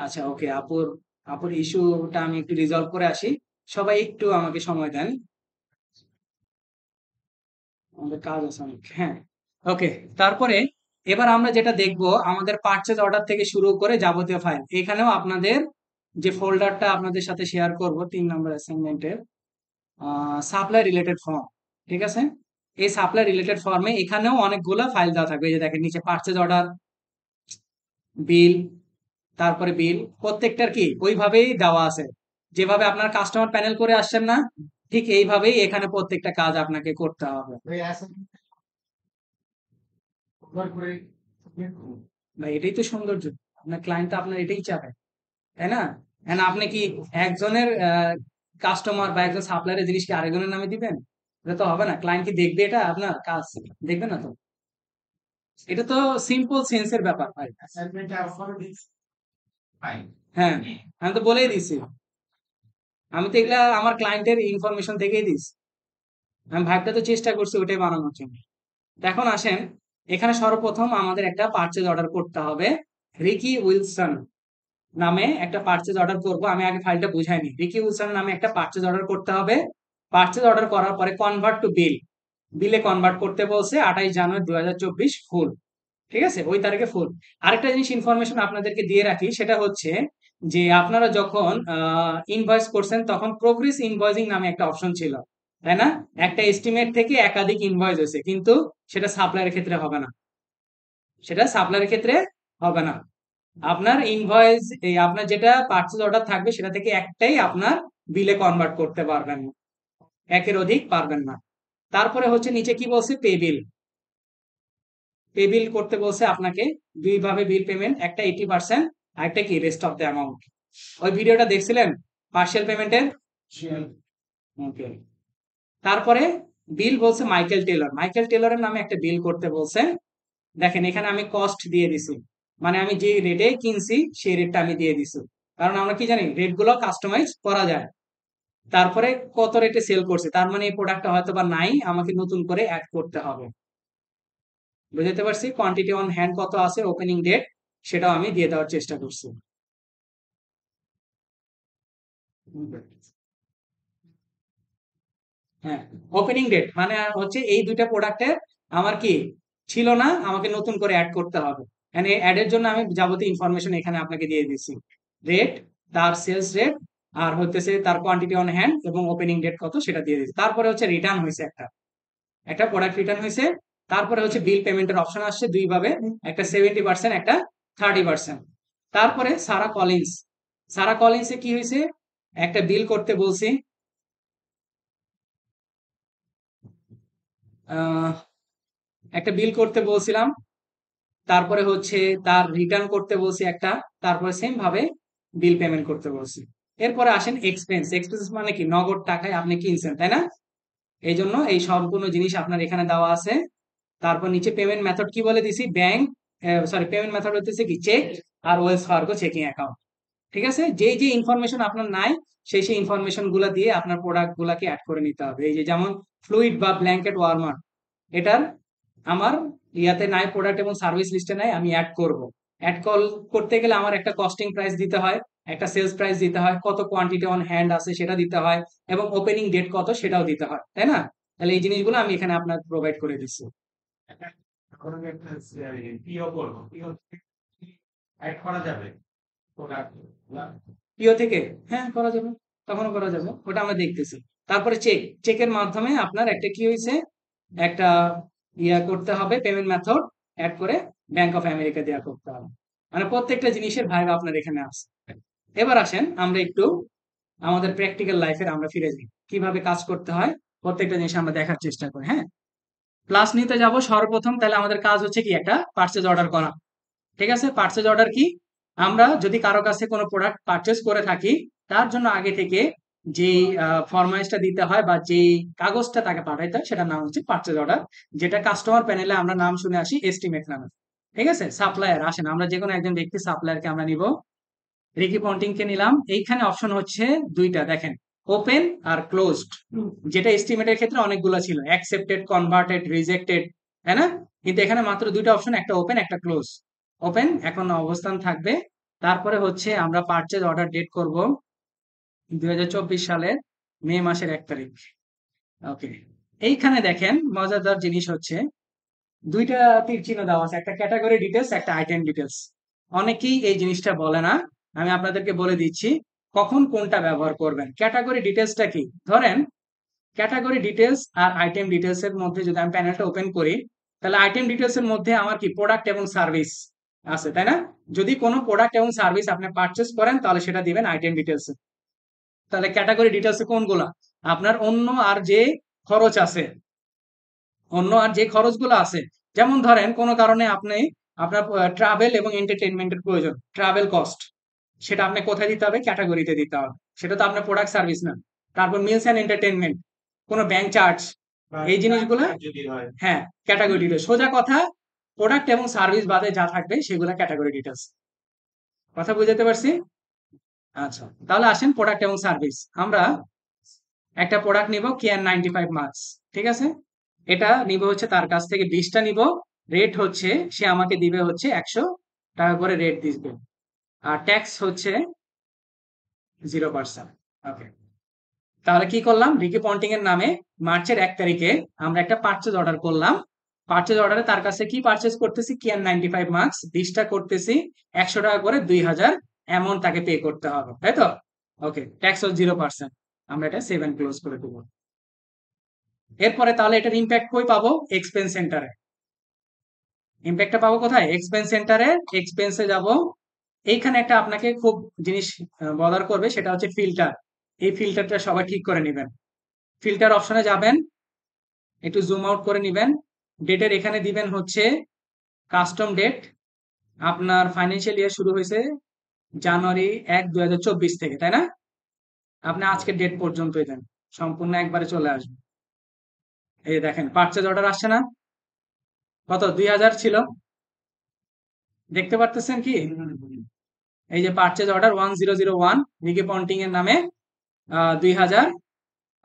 আচ্ছা, ওকে, আপুর আপুর ইস্যুটা আমি একটু রিজলভ করে আসি, সবাই একটু আমাকে সময় দেন, আমাদের কাজ আছে অনেক। হ্যাঁ, ওকে, তারপরে এবার আমরা যেটা দেখব আমাদের পারচেজ অর্ডার থেকে শুরু করে যাবতীয় ফাইল, এখানেও আপনাদের যে ফোল্ডারটা আপনাদের সাথে শেয়ার করব 3 নম্বর অ্যাসাইনমেন্টের, সাপ্লাই রিলেটেড ফর্ম, ঠিক আছে, এই সাপ্লাই রিলেটেড ফর্মে এখানেও অনেকগুলো ফাইল দেওয়া থাকবে, এই যে দেখেন নিচে পারচেজ অর্ডার, বিল, তারপরে বিল, প্রত্যেকটার কি ওইভাবেই দেওয়া আছে, যেভাবে আপনার কাস্টমার প্যানেল করে আসছেন না, ঠিক এইভাবেই এখানে প্রত্যেকটা কাজ আপনাকে করতে হবে। ভাই এটাই তো সৌন্দর্য, আপনার ক্লায়েন্ট তো আপনার এটাই চাবে, তাই না? এখন আপনি কি একজনের কাস্টমার বা একজন সাপ্লায়ারের জিনিস কি আরেকজনের নামে দিবেন? এটা তো হবে না, ক্লায়েন্ট কি দেখবে এটা আপনার কাজ? দেখবে না তো। এটা তো সিম্পল সেন্সের ব্যাপার ভাই। হ্যাঁ, আমি তো বলেই দিছি, আমি তো এগুলা আমার ক্লায়েন্টের ইনফরমেশন থেকেই দিছি, আমি ভাইবটা তো চেষ্টা করছি ওটাই বানানোর জন্য। তো এখন আসেন, এখানে সর্বপ্রথম আমাদের একটা পারচেজ অর্ডার করতে হবে, রিকি উইলসন নামে একটা পারচেজ অর্ডার করব। আমি আগে ফাইলটা বুঝাইনি, রিকি উইলসন নামে একটা পারচেজ অর্ডার করতে হবে। পারচেজ অর্ডার করার পরে কনভার্ট টু বিল, বিলে কনভার্ট করতে বলছে 28 জানুয়ারি 2024 ফুল, ঠিক আছে, ওই তারিখে ফুল। আরেকটা জিনিস ইনফরমেশন আপনাদেরকে দিয়ে রাখি, সেটা হচ্ছে যে আপনারা যখন ইনভয়েস করছেন তখন প্রোগ্রেস ইনভয়েসিং নামে একটা অপশন ছিল, তাই না? একটা এস্টিমেট থেকে একাধিক ইনভয়েস হয়েছে, কিন্তু সেটা সাপ্লাইয়ের ক্ষেত্রে হবে না, সেটা সাপ্লাইয়ের ক্ষেত্রে হবে না। আপনার ইনভয়েস আপনার যেটা পারচেজ অর্ডার থাকবে সেটা থেকে একটাই আপনার বিলে কনভার্ট করতে পারবেন না, একের অধিক পারবেন না। তারপরে হচ্ছে নিচে কি বলছে, পে বিল, পে বিল করতে বলছে আপনাকে দুই ভাবে বিল পেমেন্ট, একটা 80% আর একটা কি রেস্ট অফ দ্য অ্যামাউন্ট। ওই ভিডিওটা দেখছিলেন পার্সিয়াল পেমেন্টের? ওকে, তারপরে বিল বলছে মাইকেল টেলর, মাইকেল টেলরের নামে একটা বিল করতে বলছে। দেখেন এখানে আমি কস্ট দিয়ে দিছি, মানে আমি যে রেটে কিনছি সেই রেটটা আমি দিয়ে দিছি, কারণ আমরা কি জানি রেট গুলো কাস্টমাইজ করা যায়। তারপরে কত রেটে সেল করছে, তার মানে এই প্রোডাক্টটা হয়তো বা নাই, আমাকে নতুন করে অ্যাড করতে হবে, বুঝতে পারছি। কোয়ান্টিটি অন হ্যান্ড কত আছে, ওপেনিং ডেট, সেটাও আমি দিয়ে দেওয়ার চেষ্টা করছি। হ্যাঁ, ওপেনিং ডেট মানে হচ্ছে এই দুইটা প্রোডাক্টের আমার কি ছিল না, আমাকে নতুন করে অ্যাড করতে হবে। মানে অ্যাড এর জন্য আমি যাবতীয় ইনফরমেশন এখানে আপনাকে দিয়ে দিচ্ছি। রেট, তার সেলস রেট, আর হতেছে তার কোয়ান্টিটি অন হ্যান্ড এবং ওপেনিং ডেট কত সেটা দিয়ে দিচ্ছি। তারপরে হচ্ছে রিটার্ন হয়েছে একটা একটা প্রোডাক্ট রিটার্ন হয়েছে। তারপরে হচ্ছে বিল পেমেন্টের অপশন আসছে দুই ভাবে, একটা 70%, একটা 30%। তারপরে সারা কলিন্স, সারা কলিন্সে কি হয়েছে, একটা বিল করতে বলছি, আহ, একটা বিল করতে বলছিলাম, তারপরে হচ্ছে তার রিটার্ন করতে বলছি একটা, তারপরে সেম ভাবে বিল পেমেন্ট করতে বলছি। এরপরে আসেন এক্সপেন্স। এক্সপেন্স মানে কি, নগদ টাকায় আপনি কিনছেন, তাই না? এই জন্য এই সম্পূর্ণ জিনিস আপনার এখানে দেওয়া আছে। তারপর নিচে পেমেন্ট মেথড কি বলে দিছি, ব্যাংক, সরি পেমেন্ট মেথড হচ্ছে কি চেক আর ওয়েলস ফার্গো চেকিং অ্যাকাউন্ট। ঠিক আছে, যে যে ইনফরমেশন আপনার নাই সেই সেই ইনফরমেশন গুলা দিয়ে আপনার প্রোডাক্ট গুলাকে অ্যাড করে নিতে হবে। এই যে যেমন ফ্লুইড বা ব্ল্যাঙ্কেট ওয়ার্মার, এটার আমার ইয়াতে নাই, প্রোডাক্ট এবং সার্ভিস লিস্টে নাই, আমি অ্যাড করব। অ্যাড কল করতে গেলে আমার একটা কস্টিং প্রাইস দিতে হয়, একটা সেলস প্রাইস দিতে হয়, কত কোয়ান্টিটি অন হ্যান্ড আছে সেটা দিতে হয়, এবং ওপেনিং ডেট কত সেটাও দিতে হয়, তাই না? তাহলে এই জিনিসগুলো আমি এখানে আপনার প্রোভাইড করে দিচ্ছি। এখন আমি একটা পিও করবো, পিও অ্যাড করা যাবে প্রোডাক্ট। পিও থেকে, হ্যাঁ করা যাবে, তখনও করা যাবে, ওটা আমরা দেখতেছি। তারপরে চেক, চেকের মাধ্যমে আপনার একটা কি হয়েছে, একটা ইয়া করতে হবে, পেমেন্ট মেথড অ্যাড করে ব্যাংক অফ আমেরিকা দেওয়া করতে হবে। মানে প্রত্যেকটা জিনিসের ভাইবা আপনার এখানে আছে। এবার আসেন আমরা একটু আমাদের প্র্যাকটিক্যাল লাইফের আমরা ফিরে যাই, কিভাবে কাজ করতে হয় প্রত্যেকটা জিনিস আমরা দেখার চেষ্টা করি। হ্যাঁ, ক্লাস নিতে যাব সর্বপ্রথম, তাহলে আমাদের কাজ হচ্ছে কি একটা পারচেজ অর্ডার করা। ঠিক আছে, পারচেজ অর্ডার কি, আমরা যদি কারো কাছে কোনো প্রোডাক্ট পারচেজ করে থাকি, তার জন্য আগে থেকে যে ফরমাইজটা দিতে হয় বা যে কাগজটা তাকে পাঠাইতে হয় সেটার নাম হচ্ছে পারচেজ অর্ডার, যেটা কাস্টমার প্যানেলে আমরা নাম শুনে আসি এস্টিমেট নামে। ঠিক আছে, সাপ্লায়ার আসেন, আমরা যে কোনো একজন ব্যক্তি সাপ্লায়ারকে আমরা নিব। রিকি পন্টিং কে নিলাম। এইখানে অপশন হচ্ছে দুইটা, দেখেন, ওপেন আর ক্লোজড। যেটা এস্টিমেটের ক্ষেত্রে অনেকগুলো ছিল, অ্যাকসেপ্টেড, কনভার্টেড, রিজেক্টেড, তাই না? কিন্তু এখানে মাত্র দুইটা অপশন, একটা ওপেন একটা ক্লোজ। ওপেন এখন অবস্থান থাকবে। তারপরে হচ্ছে আমরা পারচেজ অর্ডার ডেট করব 2024 সালের মে মাসের 1 তারিখ। ওকে, এইখানে দেখেন মজাদার জিনিস হচ্ছে দুইটা তীর চিহ্ন দেওয়া আছে, একটা ক্যাটাগরি ডিটেলস, একটা আইটেম ডিটেলস। অনেকেই এই জিনিসটা বলে না, আমি আপনাদেরকে বলে দিচ্ছি কখন কোনটা ব্যবহার করবেন। ক্যাটাগরি ডিটেলসটা কি, ধরেন ক্যাটাগরি ডিটেলস আর আইটেম ডিটেলস এর মধ্যে যদি আমি প্যানেলটা ওপেন করি, তাহলে আইটেম ডিটেলস এর মধ্যে আমার কি প্রোডাক্ট এবং সার্ভিস আছে, তাই না? যদি কোনো প্রোডাক্ট এবং সার্ভিস আপনি পারচেস করেন তাহলে সেটা দিবেন আইটেম ডিটেলস। তাহলে ক্যাটাগরি ডিটেলস কোনগুলা, আপনার অন্য আর যে খরচ আছে, অন্য আর যে খরচগুলো আছে, যেমন ধরেন কোনো কারণে আপনি আপনার ট্রাভেল এবং এন্টারটেইনমেন্টের প্রয়োজন, ট্রাভেল কস্ট, সেটা আপনি কোথায় দিতে হবে, ক্যাটাগরিতে দিতে হবে, সেটা তো আপনার প্রোডাক্ট সার্ভিস না। তারপর মিলস অ্যান্ড এন্টারটেইনমেন্ট, কোনো ব্যাংক চার্জ, এই জিনিসগুলো, যদি হয় হ্যাঁ ক্যাটাগরি ডিটেলস। সোজা কথা, প্রোডাক্ট এবং সার্ভিস বাদে যা থাকবে সেগুলো ক্যাটাগরি ডিটেলস। কথা বুঝতে পারছি? আচ্ছা, তাহলে আসেন প্রোডাক্ট এবং সার্ভিস। আমরা একটা প্রোডাক্ট নিব কেয়ার 95 মার্কস, ঠিক আছে? এটা নিব হচ্ছে তার কাছ থেকে 20টা নিব। রেট হচ্ছে সে আমাকে দিবে হচ্ছে 100 টাকা করে রেট দিবে, আর ট্যাক্স হচ্ছে 0%। ওকে, তাহলে কি করলাম, রিকি পন্টিং এর নামে মার্চের 1 তারিখে আমরা একটা পারচেজ অর্ডার করলাম। পারচেজ অর্ডারে তার কাছে কি পারচেজ করতেছি, কেয়ার 95 মার্কস, 20টা করতেছি, 100 টাকা করে 2000 অ্যামাউন্ট তাকে পে করতে হবে, তাই তো? ওকে, ট্যাক্স হচ্ছে 0%, আমরা এটা সেভ এন্ড ক্লোজ করে দেবো। এরপরে তাহলে এটার ইম্প্যাক্ট কই পাবো, এক্সপেন্স সেন্টারে। ইম্প্যাক্টটা পাবো কোথায়, এক্সপেন্স সেন্টারে। এক্সপেন্সে যাব, এইখানে একটা আপনাকে খুব জিনিস বদার করবে, সেটা হচ্ছে ফিল্টার। এই ফিল্টারটা সবাই ঠিক করে নেবেন। ফিল্টার অপশনে যাবেন, একটু জুম আউট করে নেবেন, ডেটের এখানে দিবেন হচ্ছে কাস্টম ডেট। আপনার ফাইন্যান্সিয়াল ইয়ার শুরু হয়েছে জানুয়ারি 1, 2024 থেকে, তাই না? আপনি আজকের ডেট পর্যন্তই দেন, সম্পূর্ণ একবারে চলে আসবে। এই দেখেন পারচেজ অর্ডার আসছে না, কত 2000 ছিল, দেখতে পারতেছেন কি? এই যে পারচেজ অর্ডার 1001 রিকি পন্টিং এর নামে 2000।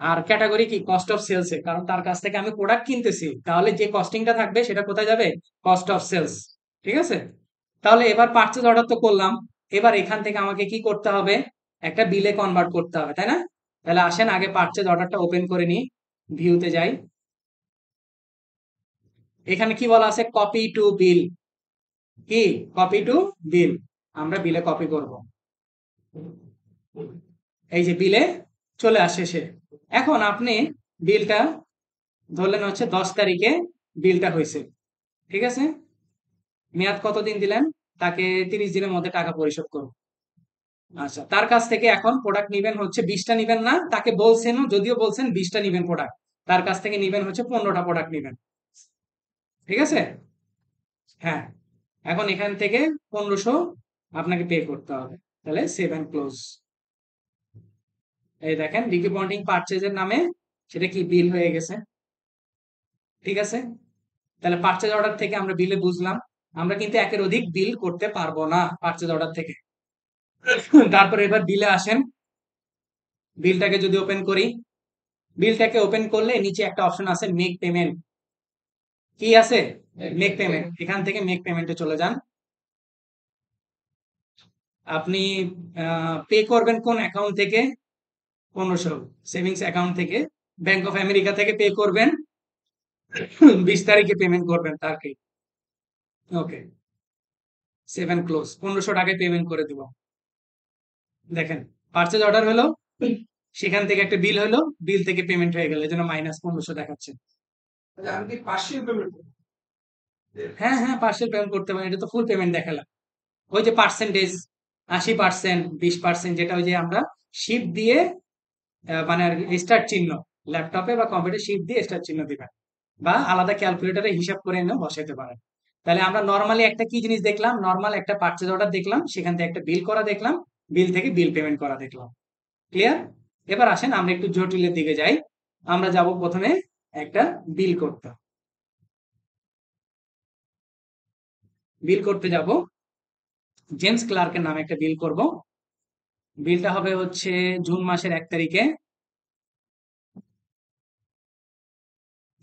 আর ক্যাটাগরি কি, কস্ট অফ সেলস এ, কারণ তার কাছ থেকে আমি প্রোডাক্ট কিনতেছি, তাহলে যে কস্টিংটা থাকবে সেটা কোথায় যাবে, কস্ট অফ সেলস। ঠিক আছে, তাহলে এবার পারচেজ অর্ডার তো করলাম, এবার এখান থেকে আমাকে কি করতে হবে, একটা বিলে কনভার্ট করতে হবে, তাই না? তাহলে আসেন আগে পারচেজ অর্ডারটা ওপেন করে নিই, ভিউতে যাই। এখানে কি বলা আছে? কপি টু বিল। কি? কপি টু বিল। আমরা বিলে কপি করব। এই যে বিলে চলে আসে সে। এখন আপনি বিলটা ধরলেন হচ্ছে 10 তারিখে বিলটা হয়েছে, ঠিক আছে? মেয়াদ কতদিন দিলেন? তাকে 30 দিনের মধ্যে টাকা পরিশোধ করুন। আচ্ছা, তার কাছ থেকে এখন প্রোডাক্ট নিবেন হচ্ছে 20টা নিবেন না, তাকে বলছেন, যদিও বলছেন 20টা নিবেন প্রোডাক্ট, তার কাছ থেকে নিবেন হচ্ছে 15টা প্রোডাক্ট নিবেন, ঠিক আছে? হ্যাঁ, এখন এখান থেকে 1500 আপনাকে পে করতে হবে। তাহলে সেভ এন্ড ক্লোজ। এই দেখেন রিকম্পাউন্ডিং পারচেজের নামে সেটা কি বিল হয়ে গেছে, ঠিক আছে? তাহলে পারচেজ অর্ডার থেকে আমরা বিলে বুঝলাম আমরা কিন্তু একের অধিক বিল করতে পারবো না পারচেজ অর্ডার থেকে। তারপরে এবার বিলে আসেন, বিলটাকে যদি ওপেন করি, বিলটাকে ওপেন করলে নিচে একটা অপশন আছে মেক পেমেন্ট। কি আছে? Make payment. এখান থেকে মেক পেমেন্টে চলে যান। আপনি পে করবেন কোন অ্যাকাউন্ট থেকে? 1500 সেভিংস অ্যাকাউন্ট থেকে, ব্যাংক অফ আমেরিকা থেকে পে করবেন। 20 তারিখে পেমেন্ট করবেন তাকে। ওকে, সেভ এন্ড ক্লোজ। 1500 টাকায় পেমেন্ট করে দিব। দেখেন পারচেজ অর্ডার হলো, সেখান থেকে একটা বিল হলো, বিল থেকে পেমেন্ট হয়ে গেল, এজন্য -1500 দেখাচ্ছে। আমি কি পার্সিয়াল পেমেন্ট হ্যাঁ হ্যাঁ, পার্সেল পেমেন্ট করতে পারেন, এটা তো ফুল পেমেন্ট দেখালাম। ওই যে পার্সেন্টেজ 80%, 20%, যেটা ওই যে আমরা শিফট দিয়ে মানে স্টার চিহ্ন, ল্যাপটপে বা কম্পিউটার শিফট দিয়ে স্টার চিহ্ন দিবেন, বা আলাদা ক্যালকুলেটরে হিসাব করে এনেও বসাতে পারেন। তাহলে আমরা নর্মালি একটা কি জিনিস দেখলাম? নর্মাল একটা পারচেজ অর্ডার দেখলাম, সেখান থেকে একটা বিল করা দেখলাম, বিল থেকে বিল পেমেন্ট করা দেখলাম। ক্লিয়ার? এবার আসেন আমরা একটু জটিলের দিকে যাই। আমরা যাব প্রথমে একটা বিল করতে। বিল করতে যাব, জেমস ক্লার্কের নামে একটা বিল করব। বিলটা হবে হচ্ছে জুন মাসের 1 তারিখে।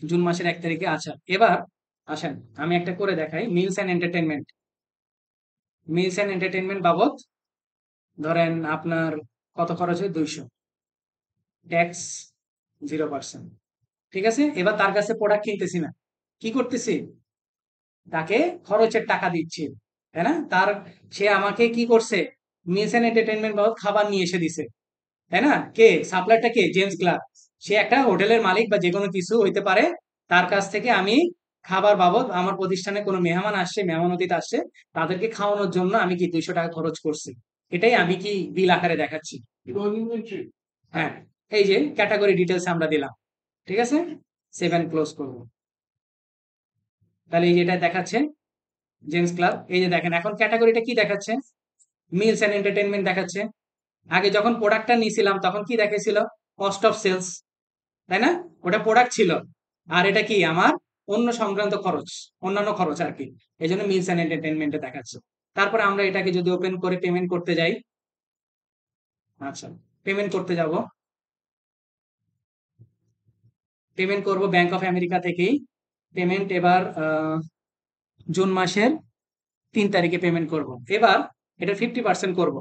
জুন মাসের 1 তারিখে। আচ্ছা, এবার আসেন আমি একটা করে দেখাই। Meals and entertainment, meals and entertainment বাবদ ধরেন আপনার কত খরচ হয়? 200, ট্যাক্স 0%, ঠিক আছে? এবার তার কাছে প্রোডাক্ট কিনতেছি না, কি করতেছি? তাকে খরচের টাকা দিচ্ছি, তাই না? সে আমাকে কি করছে? মিলস এন্ড এন্টারটেনমেন্ট বাবদ খাবার নিয়ে এসে দিছে, তাই না? কে সাপ্লায়ারটা? কে? James clerk. সে একটা হোটেলের মালিক বা যে কোনো কিছু হইতে পারে। তার কাছ থেকে আমি খাবার বাবদ, আমার প্রতিষ্ঠানে কোনো মেহমান আসছে, মেহমান অতিথি আসছে, তাদেরকে খাওয়ানোর জন্য আমি কি 200 টাকা খরচ করছি, এটাই আমি কি বিল আকারে দেখাচ্ছি। হ্যাঁ, এই যে ক্যাটাগরি ডিটেলস আমরা দিলাম, ঠিক আছে? সেভ এন্ড ক্লোজ করবো। তাহলে এই যে এটা দেখাচ্ছে জেমস ক্লার্ক। এই যে দেখেন এখন ক্যাটাগরিটা কি দেখাচ্ছে? মিলস এন্ড এন্টারটেনমেন্ট দেখাচ্ছে। আগে যখন প্রোডাক্টটা নিয়েছিলাম তখন কি দেখেছিল? কস্ট অফ সেলস, তাই না? ওটা প্রোডাক্ট ছিল। আর এটা কি আমার অন্য সংক্রান্ত খরচ, অন্যান্য খরচ আর কি। এই জন্য মিলস এন্ড এন্টারটেনমেন্টে দেখাচ্ছে। তারপরে আমরা এটাকে যদি ওপেন করে পেমেন্ট করতে যাই, আচ্ছা পেমেন্ট করতে যাব, পেমেন্ট করব ব্যাংক অফ আমেরিকা থেকেই। পেমেন্ট এবার জুন মাসের 3 তারিখে পেমেন্ট করব। এবার এটা 50% করব।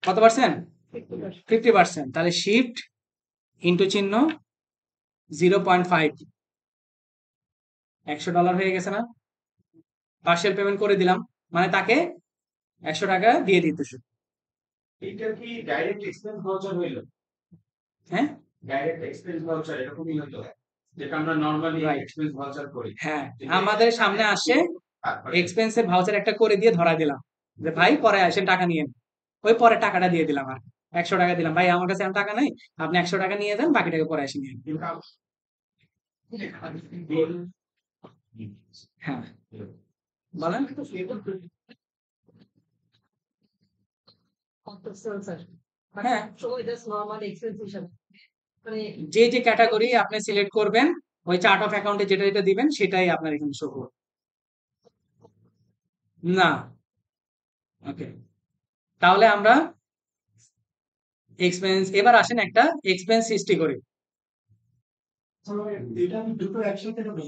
কত পার্সেন্ট? 50%। তাহলে শিফট ইন্টু চিহ্ন 0.5, $100 হয়ে গেছে না? পার্সেল পেমেন্ট করে দিলাম, মানে তাকে 100 টাকা দিয়ে দিতেছে। এটা কি ডাইরেক্ট এক্সপেন্স ভাউচার হইলো? হ্যাঁ ডাইরেক্ট এক্সপেন্স ভাউচার এরকমই হতো, যেটা আমরা নরমালি রাইট। এক্সপেন্স ভাউচার করি। হ্যাঁ, আমাদের সামনে আসে এক্সপেন্সের ভাউচার একটা করে দিয়ে ধরা দিলাম যে ভাই পরে আসেন টাকা নিয়ে। ওই পরে টাকাটা দিয়ে দিলাম, আর 100 টাকা দিলাম, ভাই আমার কাছে এখন টাকা নাই, আপনি 100 টাকা নিয়ে যান, বাকি টাকা পরে এসে নিয়ে নেন। হ্যাঁ বলেন। হ্যাঁ, সময় জাস্ট নরমাল এক্সপেন্স হিসাবে মানে যে যে ক্যাটাগরি আপনি সিলেক্ট করবেন, ওই চার্ট অফ অ্যাকাউন্টে যেটা যেটা দিবেন সেটাই আপনার এখানে শো করবে না। ওকে, তাহলে আমরা এক্সপেন্স, এবার আসেন একটা এক্সপেন্স হিস্ট্রি করি। এটা আমি দুটো একসাথে নেব।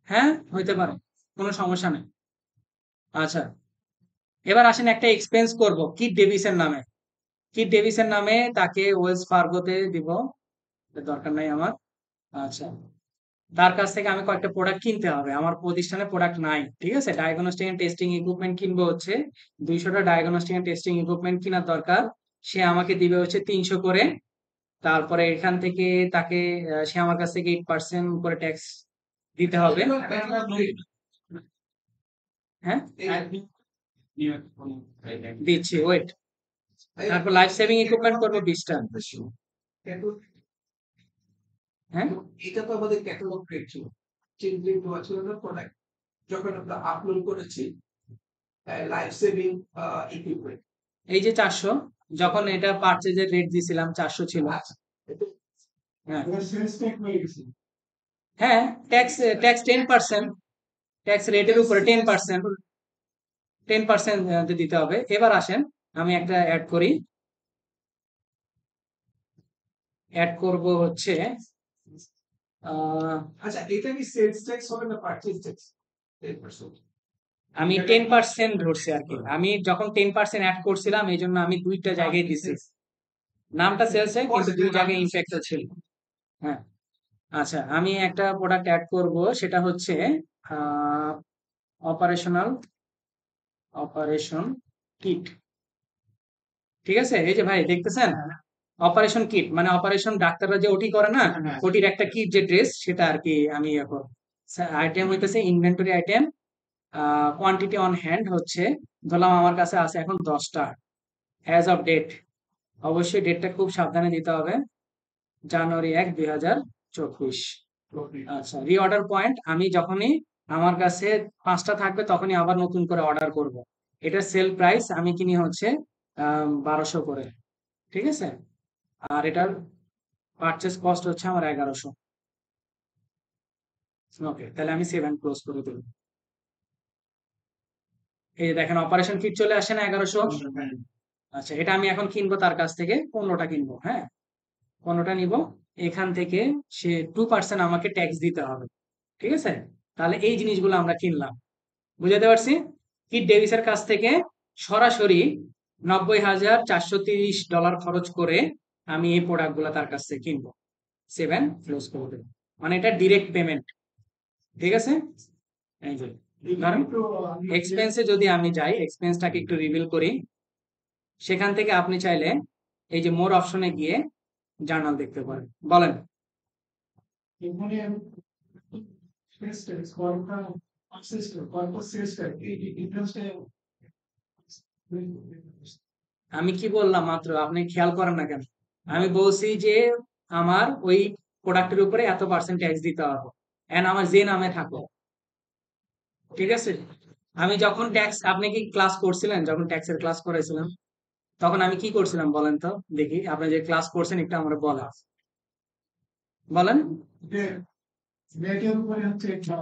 হ্যাঁ হইতে পারে, কোনো সমস্যা নেই। আচ্ছা, এবার আসেন একটা এক্সপেন্স করব কিট ডেভিসের নামে। কিট ডেভিসের নামে তাকে ওয়েলস ফার্গোতে দিব, দরকার নাই আমার। আচ্ছা, তার কাছ থেকে আমি কয়েকটা প্রোডাক্ট কিনতে হবে, আমার প্রতিষ্ঠানে প্রোডাক্ট নাই, ঠিক আছে। ডায়াগনস্টিক এন্ড টেস্টিং ইকুইপমেন্ট কিনবো হচ্ছে 200টা ডায়াগনস্টিক এন্ড টেস্টিং ইকুইপমেন্ট কেনার দরকার। সে আমাকে দিবে হচ্ছে 300 করে। তারপরে এখান থেকে তাকে সে আমার কাছ থেকে 8% করে ট্যাক্স দিতে হবে। হ্যাঁ, দিচ্ছি, ওয়েট। তারপর লাইফ সেভিং ইকুইপমেন্ট করবো 20টা। হ্যাঁ, এটা তো আমাদের ক্যাটালগ রেট ছিল, চিলড্রেন ছিল না প্রোডাক্ট, যখন আমরা আপলোড করেছি লাইফ সেভিং ইকুইপমেন্ট। এই যে 400, যখন এটা পারচেজের রেট দিছিলাম 400 ছিল। হ্যাঁ, হ্যাঁ, ট্যাক্স ট্যাক্স 10%, ট্যাক্স রেটের উপরে 10%, 10% দিতে হবে। এবার আসেন আমি একটা অ্যাড করি, অ্যাড করব হচ্ছে আচ্ছা, এটা কি সেলস ট্যাক্স হবে না পারচেজ ট্যাক্স? 10%। আমি 10% ধরছি আর কি। আমি যখন 10% অ্যাড করছিলাম এই জন্য আমি দুইটা জায়গায় দিছি, নামটা সেলস কিন্তু দুই জায়গায় ইনফেক্ট ছিল। হ্যাঁ, আচ্ছা, আমি একটা প্রোডাক্ট অ্যাড করব, সেটা হচ্ছে অপারেশনাল অপারেশন কিট। ঠিক আছে, এই যে ভাই দেখতেছেন, অপারেশন কিট মানে অপারেশন ডাক্তাররা যে ওটি করে না, ওটির একটা কিট যে ড্রেস সেটা আর কি। আমি এখন আইটেম হইতেছে inventory item, quantity on hand হচ্ছে, ধরলাম আমার কাছে আছে এখন 10টা। অ্যাজ অফ ডেট, অবশ্যই ডেটটা খুব সাবধানে দিতে হবে, জানুয়ারি 1, 2024। আচ্ছা, রিঅর্ডার পয়েন্ট, আমি যখনই আমার কাছে 5টা থাকবে তখনই আবার নতুন করে অর্ডার করব। এটা সেল প্রাইস আমি কিনি হচ্ছে 1200 করে, ঠিক আছে। আর এটার পারচেস কস্ট হচ্ছে আমার 1100। ওকে, তাহলে আমি 7 ক্লোজ করে দেব। এই যে দেখেন অপারেশন কিট চলে আসে না 1100। আচ্ছা, এটা আমি এখন কিনবো তার কাছ থেকে 15টা কিনবো। হ্যাঁ, 15টা নিব। এখান থেকে সে 2% আমাকে ট্যাক্স দিতে হবে, ঠিক আছে। তাহলে এই জিনিসগুলো আমরা কিনলাম, বুঝাতে পারছি। কিট ডেভিসের কাছ থেকে সরাসরি $90,430 খরচ করে আমি এই প্রোডাক্ট গুলো তার কাছ থেকে কিনবো, 7 ক্লোজ করে দেবো। মানে এটা ডিরেক্ট পেমেন্ট, ঠিক আছে। এই যে ধরেন এক্সপেন্সে যদি আমি যাই, এক্সপেন্সটাকে একটু রিভিল করি, সেখান থেকে আপনি চাইলে এই যে মোর অপশনে গিয়ে জার্নাল দেখতে পারেন। বলেন, এখানে sales tax corporate sales tax এই ডিফারেন্সটা আমি কি বললাম মাত্র, আপনি খেয়াল করেন না কেন? আমি বলছি যে আমার ওই প্রোডাক্টের উপরে এত পার্সেন্ট ট্যাক্স দিতে হবে, এন্ড আমার যে নামে থাকো, ঠিক আছে। আমি যখন ট্যাক্স, আপনি কি ক্লাস করছিলেন যখন ট্যাক্সের ক্লাস করেছিলাম, তখন আমি কি করছিলাম বলেন তো দেখি, আপনি যে ক্লাস করছেন একটু আমরা বলেন, বলেন। যে রেটের উপরে হচ্ছে একটা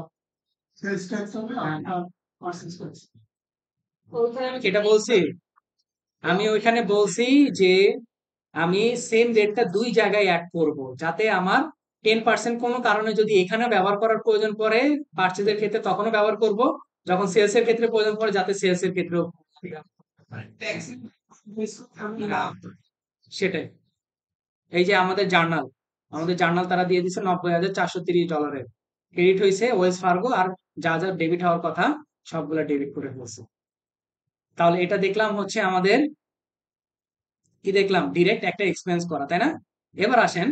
সেলস ট্যাক্স হবে আর পার্সেন্ট ট্যাক্স। ওইখানে আমি যেটা বলছি, আমি ওইখানে বলছি যে আমি সেম রেটটা দুই জায়গায় অ্যাড করব, যাতে আমার 10% কোনো কারণে যদি এখানে ব্যবহার করার প্রয়োজন পড়ে পার্চেজের ক্ষেত্রে তখনও ব্যবহার করব, যখন সেলস এর ক্ষেত্রে প্রয়োজন পড়ে যাতে সেলস এর ক্ষেত্রেও ট্যাক্স সেটাই। এই যে আমাদের জার্নাল, আমাদের জার্নাল তারা দিয়ে দিচ্ছে $90,430, ক্রেডিট হয়েছে ওয়েলস ফার্গো, আর যা যা ডেবিট হওয়ার কথা সবগুলা ডেবিট করে ফেলছে। তাহলে এটা দেখলাম হচ্ছে আমাদের, কি দেখলাম, ডিরেক্ট একটা এক্সপেন্স করা, তাই না। এবার আসেন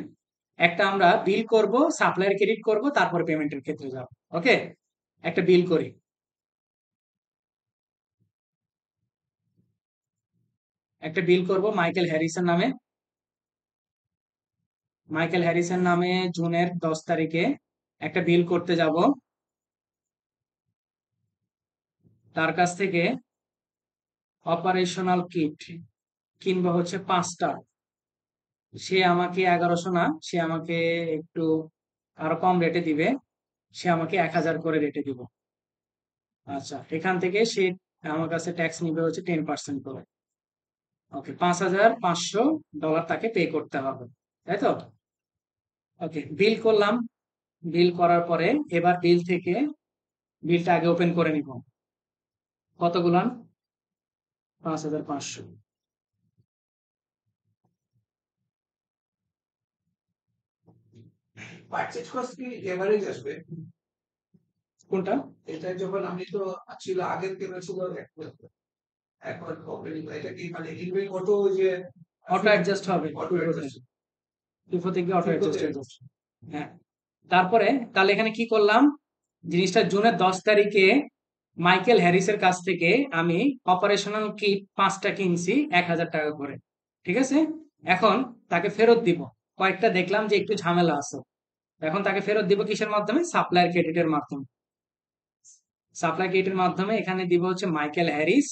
একটা আমরা বিল করব, সাপ্লায়ার ক্রেডিট করব, তারপরে পেমেন্টের ক্ষেত্রে যাব। ওকে, একটা বিল করি। একটা বিল করব মাইকেল হ্যারিসন নামে। মাইকেল হ্যারিসন নামে জুনের 10 তারিখে একটা বিল করতে যাব। তার কাছ থেকে অপারেশনাল কিট কিনবো হচ্ছে 5টা। সে আমাকে 1100 না, সে আমাকে একটু আরো কম রেটে দিবে, সে আমাকে 1000 করে রেটে দিব। আচ্ছা, এখান থেকে সে আমার কাছে ট্যাক্স নিবে হচ্ছে 10% করে। ওকে, $5,500 তাকে পে করতে হবে, তাই তো। ওকে, বিল করলাম। বিল করার পরে এবার বিলটা আগে ওপেন করে নিব। কতগুলান? 5,500। পারচেজ কস্ট কি এভারেজ আসবে? কোনটা? এটা যখন আমি তো ছিল আগের কেনা ছিল এখন এটা কি মানে ইনভেন্ট কত ওই যে অটো অ্যাডজাস্ট হবে অটো অ্যাডজাস্ট FIFO থেকে অটো অ্যাডজাস্ট হয়ে যাচ্ছে। হ্যাঁ, তারপরে তাহলে এখানে কি করলাম, জিনিসটা জুনের 10 তারিখে মাইকেল হ্যারিসের কাছ থেকে আমি অপারেশনাল কিট 5টা কিনছি 1,000 টাকা করে, ঠিক আছে। এখন তাকে ফেরত দিব, কয়েকটা দেখলাম যে একটু ঝামেলা আছে, এখন তাকে ফেরত দিব কিসের মাধ্যমে? সাপ্লায়ার ক্রেডিটের মাধ্যমে। সাপ্লাই ক্রেডিটের মাধ্যমে এখানে দিব হচ্ছে মাইকেল হ্যারিস,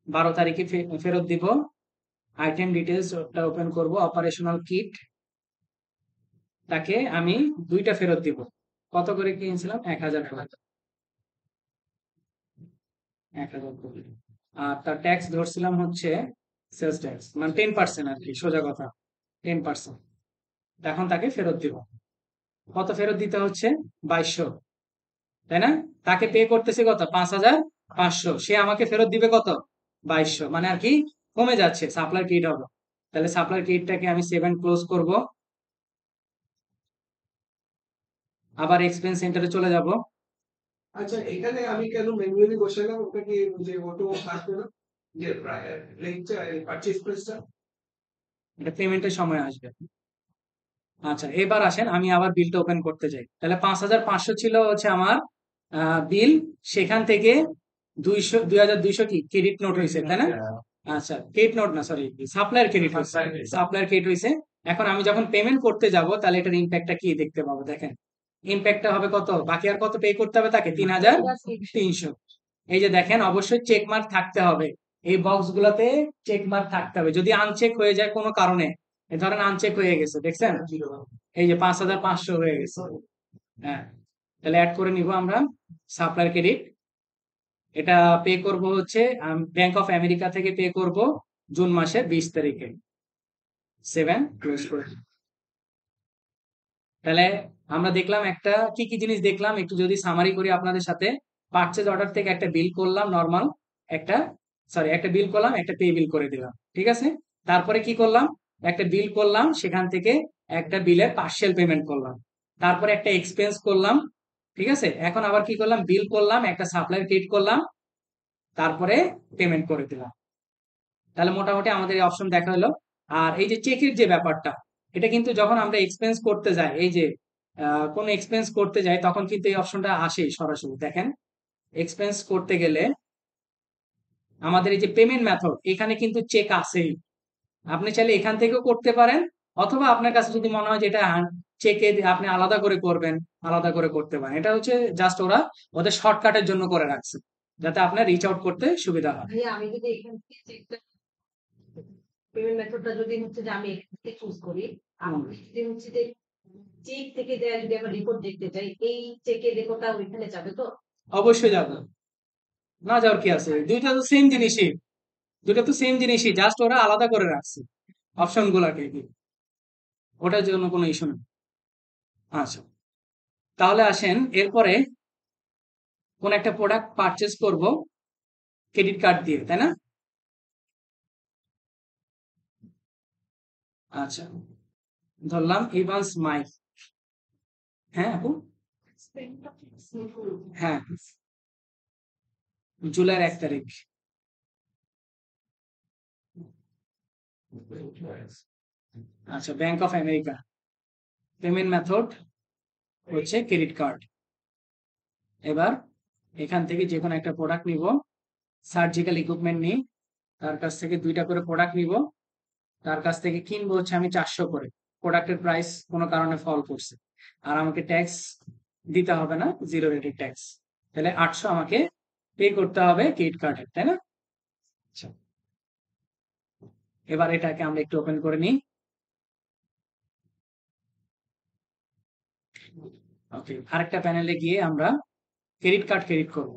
12 তারিখে ফেরত দিব। আইটেম ডিটেলস ওটা ওপেন করব, অপারেশনাল কিট, তাকে আমি 2টা ফেরত দিব। কত করে কিনছিলাম? 1,000 টাকা। 1,000 করে। আর তার ট্যাক্স ধরছিলাম হচ্ছে সেলস ট্যাক্স, মানে 10% আর কি, সোজা কথা 10%। এখন তাকে ফেরত দিব। কত ফেরত দিতে হচ্ছে? 2,200, তাই না? তাকে পে করতেছি কত? 5,500। সে আমাকে ফেরত দিবে কত? 2,200, মানে আর কি কমে যাচ্ছে, সাপ্লাই ক্রেডিট হবে। তাহলে সাপ্লাই ক্রেডিটটাকে আমি 7 ক্লোজ করব, আবার এক্সপেন্স সেন্টারে চলে যাব। আচ্ছা এখানে আমি কেন ম্যানুয়ালি বসালাম ওটা কি যে অটো আসবে না যে রেটটা পারচেজ প্রাইসটা এটা পেমেন্টের সময় আসবে। আচ্ছা, এবার আসেন আমি আবার বিলটা ওপেন করতে যাই। তাহলে 5,500 ছিল হচ্ছে আমার বিল, সেখান থেকে 2,200 কি ক্রেডিট নোট হয়েছে, তাই না? আচ্ছা, ক্রেডিট নোট না, সরি, সাপ্লায়ার ক্রেডিট হয়েছে। সাপ্লায়ার ক্রেডিট হয়েছে। এখন আমি যখন পেমেন্ট করতে যাব তাহলে এটার ইম্প্যাক্টটা কি দেখতে পাবো, দেখেন। ইম্প্যাক্টটা হবে কত? বাকি আর কত পে করতে হবে তাকে? 3,300। এই যে দেখেন, অবশ্যই চেক মার্ক থাকতে হবে, এই বক্স গুলাতে চেক মার্ক থাকতে হবে। যদি আনচেক হয়ে যায় কোনো কারণে, এই ধরেন আনচেক হয়ে গেছে, দেখছেন এই যে 5,500 হয়ে গেছে। হ্যাঁ, তাহলে অ্যাড করে নিব আমরা সাপ্লায়ার ক্রেডিট। এটা পে করব হচ্ছে ব্যাংক অফ আমেরিকা থেকে পে করব জুন মাসের 20 তারিখে। 7 ক্লোজ করে দিই। তাহলে আমরা দেখলাম একটা কি কি জিনিস দেখলাম, একটু যদি সামারি করি আপনাদের সাথে। পারচেজ অর্ডার থেকে একটা বিল করলাম নরমাল, একটা একটা বিল করলাম, একটা পে বিল করে দিলাম, ঠিক আছে। তারপরে কি করলাম? একটা বিল করলাম, সেখান থেকে একটা বিলের পার্শিয়াল পেমেন্ট করলাম, তারপরে একটা এক্সপেন্স করলাম, ঠিক আছে। এখন আবার কি করলাম? বিল করলাম, একটা সাপ্লাই ক্রেডিট করলাম, তারপরে পেমেন্ট করে দিলাম। তাহলে মোটামুটি আমাদের এই অপশন দেখা হলো। আর এই যে চেকের যে ব্যাপারটা, এটা কিন্তু যখন আমরা এক্সপেন্স করতে যাই, এই যে কোন এক্সপেন্স করতে যাই, তখন কিন্তু এই অপশনটা আসে সরাসরি। দেখেন, এক্সপেন্স করতে গেলে আমাদের এই যে পেমেন্ট মেথড, এখানে কিন্তু চেক আসেই। আপনি চাইলে এখান থেকেও করতে পারেন, অথবা আপনার কাছে যদি মনে হয় যে এটা চেকে আপনি আলাদা করে করবেন, আলাদা করে করতে পারেন। এটা হচ্ছে জাস্ট ওরা ওদের শর্টকাটের জন্য করে রাখছে, যাতে আপনার রিচ আউট করতে সুবিধা হয়। ভাইয়া আমি যদি এখান থেকে চেকটা পেমেন্ট মেথডটা যদি হচ্ছে যে আমি এখান থেকে চুজ করি, আমি যদি হচ্ছে যে চেক থেকে দেয়া যদি আমরা রিপোর্ট দেখতে চাই, এই চেকের রেকর্ডটা ওইখানে যাবে তো? অবশ্যই যাবে, না যাওয়ার কি আছে? দুইটা তো সেম জিনিসই, দুটো তো সেম জিনিসই, জাস্ট ওরা আলাদা করে রাখছে অপশন গুলাকে, ওটার জন্য কোনো ইস্যু নেই। আচ্ছা, তাহলে আসেন এরপরে কোন একটা প্রোডাক্ট পারচেজ করব ক্রেডিট কার্ড দিয়ে, তাই না? আচ্ছা, ধরলাম ইভান্স মাইক। হ্যাঁ আপু, হ্যাঁ, জুলাইয়ের 1 তারিখ। আচ্ছা, bank of America, payment method হচ্ছে ক্রেডিট কার্ড। এবার এখান থেকে যে কোনো একটা প্রোডাক্ট নিব, সার্জিক্যাল ইকুইপমেন্ট নিই, তার কাছ থেকে 2টা করে প্রোডাক্ট নিব, তার কাছ থেকে কিনবো হচ্ছে আমি 400 করে। প্রোডাক্টের প্রাইস কোনো কারণে ফল করছে, আর আমাকে ট্যাক্স দিতে হবে না, জিরো রেটেড ট্যাক্স। তাহলে 800 আমাকে পে করতে হবে ক্রেডিট কার্ডের, তাই না? আচ্ছা, এবার এটাকে আমরা একটু ওপেন করে নিই। ওকে, আরেকটা প্যানেলে গিয়ে আমরা ক্রেডিট কার্ড ক্রেডিট করব।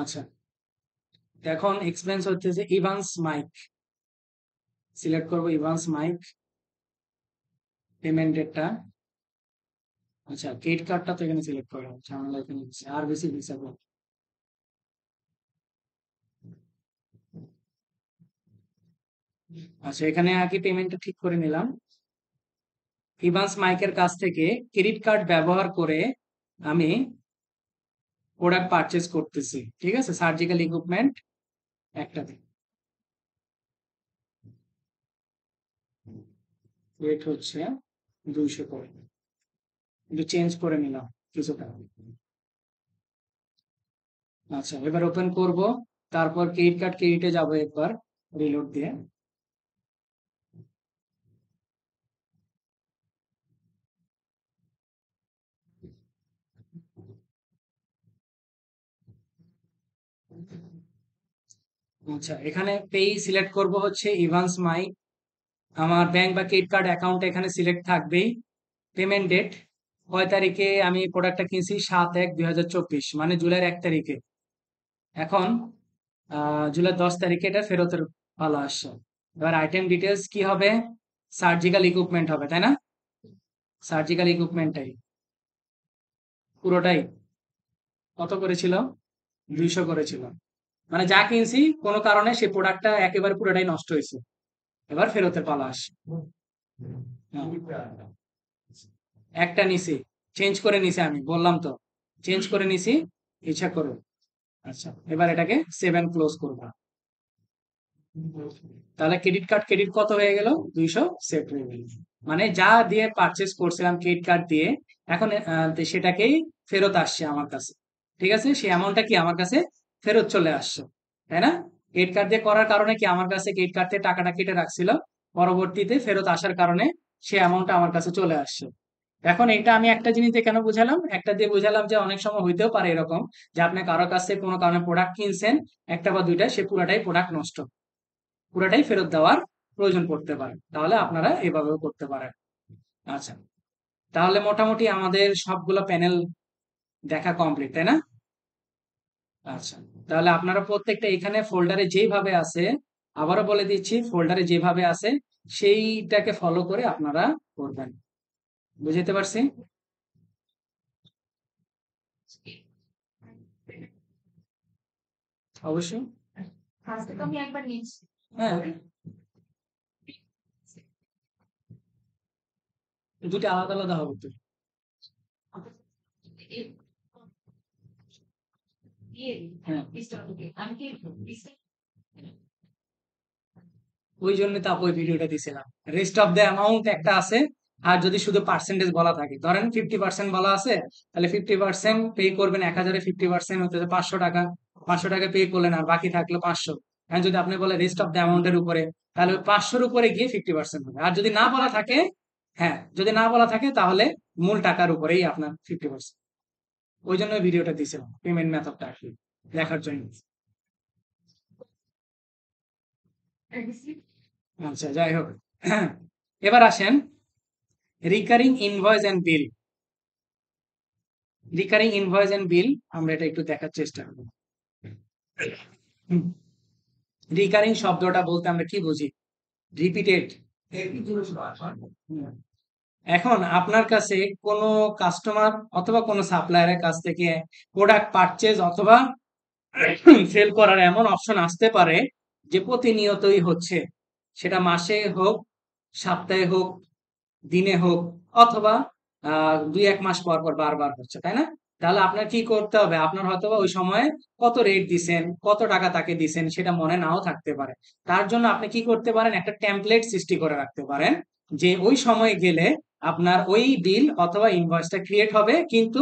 আচ্ছা, এখন এক্সপেন্স হচ্ছে যে ইভান্স মাইক, সিলেক্ট করব ইভান্স মাইক, পেমেন্ট ডেটটা। আচ্ছা, ক্রেডিট কার্ডটা তো এখানে সিলেক্ট করা হচ্ছে, আমরা এখানে আর বেশি ভিসা করব। আচ্ছা, এখানে আগে পেমেন্টটা ঠিক করে নিলাম। ইভান্স মাইকের কাছ থেকে ক্রেডিট কার্ড ব্যবহার করে আমি প্রোডাক্ট পারচেজ করতেছি, ঠিক আছে, সার্জিক্যাল ইকুইপমেন্ট একটা রেট হচ্ছে 200 করে, একটু চেঞ্জ করে নিলাম কিছুটা। আচ্ছা, এবার ওপেন করব, তারপর ক্রেডিট কার্ড ক্রেডিটে যাব একবার রিলোড দিয়ে। আচ্ছা, এখানে পেই সিলেক্ট করব হচ্ছে ইভান্স মাইক, আমার ব্যাংক বা ক্রেডিট কার্ড অ্যাকাউন্ট এখানে সিলেক্ট থাকবেই। পেমেন্ট ডেট কয় তারিখে আমি প্রোডাক্টটা কিনছি, 7/1/2024, মানে জুলাইয়ের 1 তারিখে। এখন জুলাই 10 তারিখে এটা ফেরতের পালা আসছে। এবার আইটেম ডিটেলস কি হবে, সার্জিক্যাল ইকুইপমেন্ট হবে, তাই না? সার্জিক্যাল ইকুইপমেন্টটাই পুরোটাই কত করেছিল, 200 করেছিল। মানে যা কিনছি কোনো কারণে সেই প্রোডাক্টটা একেবারে পুরোটাই নষ্ট হয়েছে, এবার ফেরতের পালা আসছে। একটা নিছি, চেঞ্জ করে নিছি, আমি বললাম তো চেঞ্জ করে নিছি, ইচ্ছা করো। আচ্ছা, এবার এটাকে 7 ক্লোজ করব। তাহলে ক্রেডিট কার্ড ক্রেডিট কত হয়ে গেল, 200 সেট হয়ে গেল। মানে যা দিয়ে পারচেজ করছিলাম ক্রেডিট কার্ড দিয়ে, এখন সেটাকেই ফেরত আসছে আমার কাছে, ঠিক আছে, সেই অ্যামাউন্টটা কি আমার কাছে ফেরত চলে আসছে, তাই না? ক্রেডিট কার্ড দিয়ে করার কারণে কি আমার কাছে ক্রেডিট কার্ড থেকে টাকাটা কেটে রাখছিল, পরবর্তীতে ফেরত আসার কারণে সেই অ্যামাউন্টটা আমার কাছে চলে আসছে। এখন এটা আমি একটা জিনিস দিয়ে কেন বুঝালাম, একটা দিয়ে বুঝালাম যে অনেক সময় হইতেও পারে এরকম যে আপনি কারো কাছ থেকে কোনো কারণে প্রোডাক্ট কিনছেন, একটা বা দুইটা, সে পুরাটাই প্রোডাক্ট নষ্ট, পুরাটাই ফেরত দেওয়ার প্রয়োজন পড়তে পারে, তাহলে আপনারা এভাবেও করতে পারেন। আচ্ছা, তাহলে মোটামুটি আমাদের সবগুলো প্যানেল দেখা কমপ্লিট, তাই না? আচ্ছা, তাহলে আপনারা প্রত্যেকটা এখানে ফোল্ডারে যেভাবে আছে, আবারও বলে দিচ্ছি, ফোল্ডারে যেভাবে আছে সেইটাকে ফলো করে আপনারা করবেন। বুঝতে পারছি? অবশ্যই। ফার্স্টে তো আমি একবার নিচ্ছি। হ্যাঁ, দুটো আলাদা আলাদা হবে তো। হ্যাঁ, ওই জন্য তো আপু ওই ভিডিওটা দিছিলাম। রেস্ট অফ দ্য অ্যামাউন্ট একটা আছে, আর যদি শুধু পার্সেন্টেজ বলা থাকে, ধরেন 50% বলা আছে, তাহলে 50% পে করবেন 1000-এ 50% হতে 500 টাকা, 500 টাকা পে করলেন, আর বাকি থাকলো 500। এখন যদি আপনি বলে রেস্ট অফ দ্য অ্যামাউন্টের উপরে, তাহলে 500-র উপরে গিয়ে 50% হবে। আর যদি না বলা থাকে, হ্যাঁ, যদি না বলা থাকে তাহলে মূল টাকার উপরেই আপনার 50%। ওই জন্য ভিডিওটা দিছিলাম, পেমেন্ট মেথডটা আসলে দেখার জন্য। আচ্ছা, যাই হোক, এবার আসেন recurring invoice and bill. Recurring invoice and bill আমরা এটা একটু দেখার চেষ্টা করব। রিকারিং শব্দটা বলতে আমরা কি বুঝি, রিপিটেড। এখন আপনার কাছে কোনো কাস্টমার অথবা কোনো সাপ্লায়ারের কাছ থেকে প্রোডাক্ট পারচেজ অথবা সেল করার এমন অপশন আসতে পারে যে প্রতিনিয়তই হচ্ছে, সেটা মাসে হোক, সপ্তাহে হোক, দিনে হোক, অথবা 2-1 মাস পর পর বারবার হচ্ছে, তাই না? তাহলে আপনার কি করতে হবে, আপনার হয়তোবা ওই সময়ে কত রেট দিছেন, কত টাকা তাকে দিছেন সেটা মনে নাও থাকতে পারে। তার জন্য আপনি কি করতে পারেন, একটা টেমপ্লেট সৃষ্টি করে রাখতে পারেন, যে ওই সময়ে গেলে আপনার ওই বিল অথবা ইনভয়েসটা ক্রিয়েট হবে, কিন্তু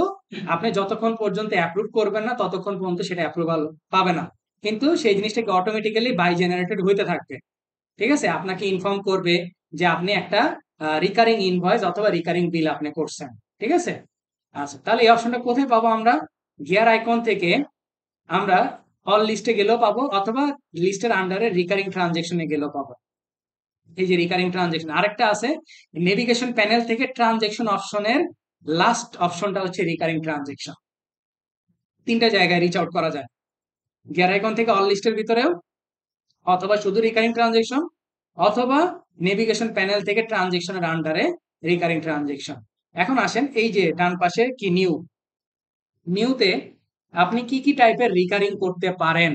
আপনি যতক্ষণ পর্যন্ত অ্যাপ্রুভ করবেন না ততক্ষণ পর্যন্ত সেটা অ্যাপ্রুভাল পাবে না, কিন্তু সেই জিনিসটাকে অটোমেটিক্যালি বাই জেনারেটেড হইতে থাকবে। ঠিক আছে, আপনাকে ইনফর্ম করবে যে আপনি একটা রিকারিং ইনভয়েস অথবা রিকারিং বিল আপনি করছেন, ঠিক আছে? আচ্ছা, তাহলে এই অপশনটা কোথায় পাবো আমরা, গিয়ার আইকন থেকে আমরা অল লিস্টে গেলেও পাবো, অথবা লিস্টের আন্ডারে রিকারিং ট্রানজেকশনে গেলেও পাবো। এই যে রিকারিং ট্রানজেকশন, আরেকটা আছে নেভিগেশন প্যানেল থেকে ট্রানজেকশন অপশনের লাস্ট অপশনটা হচ্ছে রিকারিং ট্রানজেকশন। 3টা জায়গায় রিচ আউট করা যায়। গিয়ার আইকন থেকে অল লিস্টের ভিতরেও, অথবা শুধু রিকারিং ট্রানজেকশন, অথবা নেভিগেশন প্যানেল থেকে ট্রানজেকশনের আন্ডারে রিকারিং ট্রানজেকশন। এখন আসেন এই যে ডান পাশে কি নিউতে আপনি কি কি টাইপের রিকারিং করতে পারেন।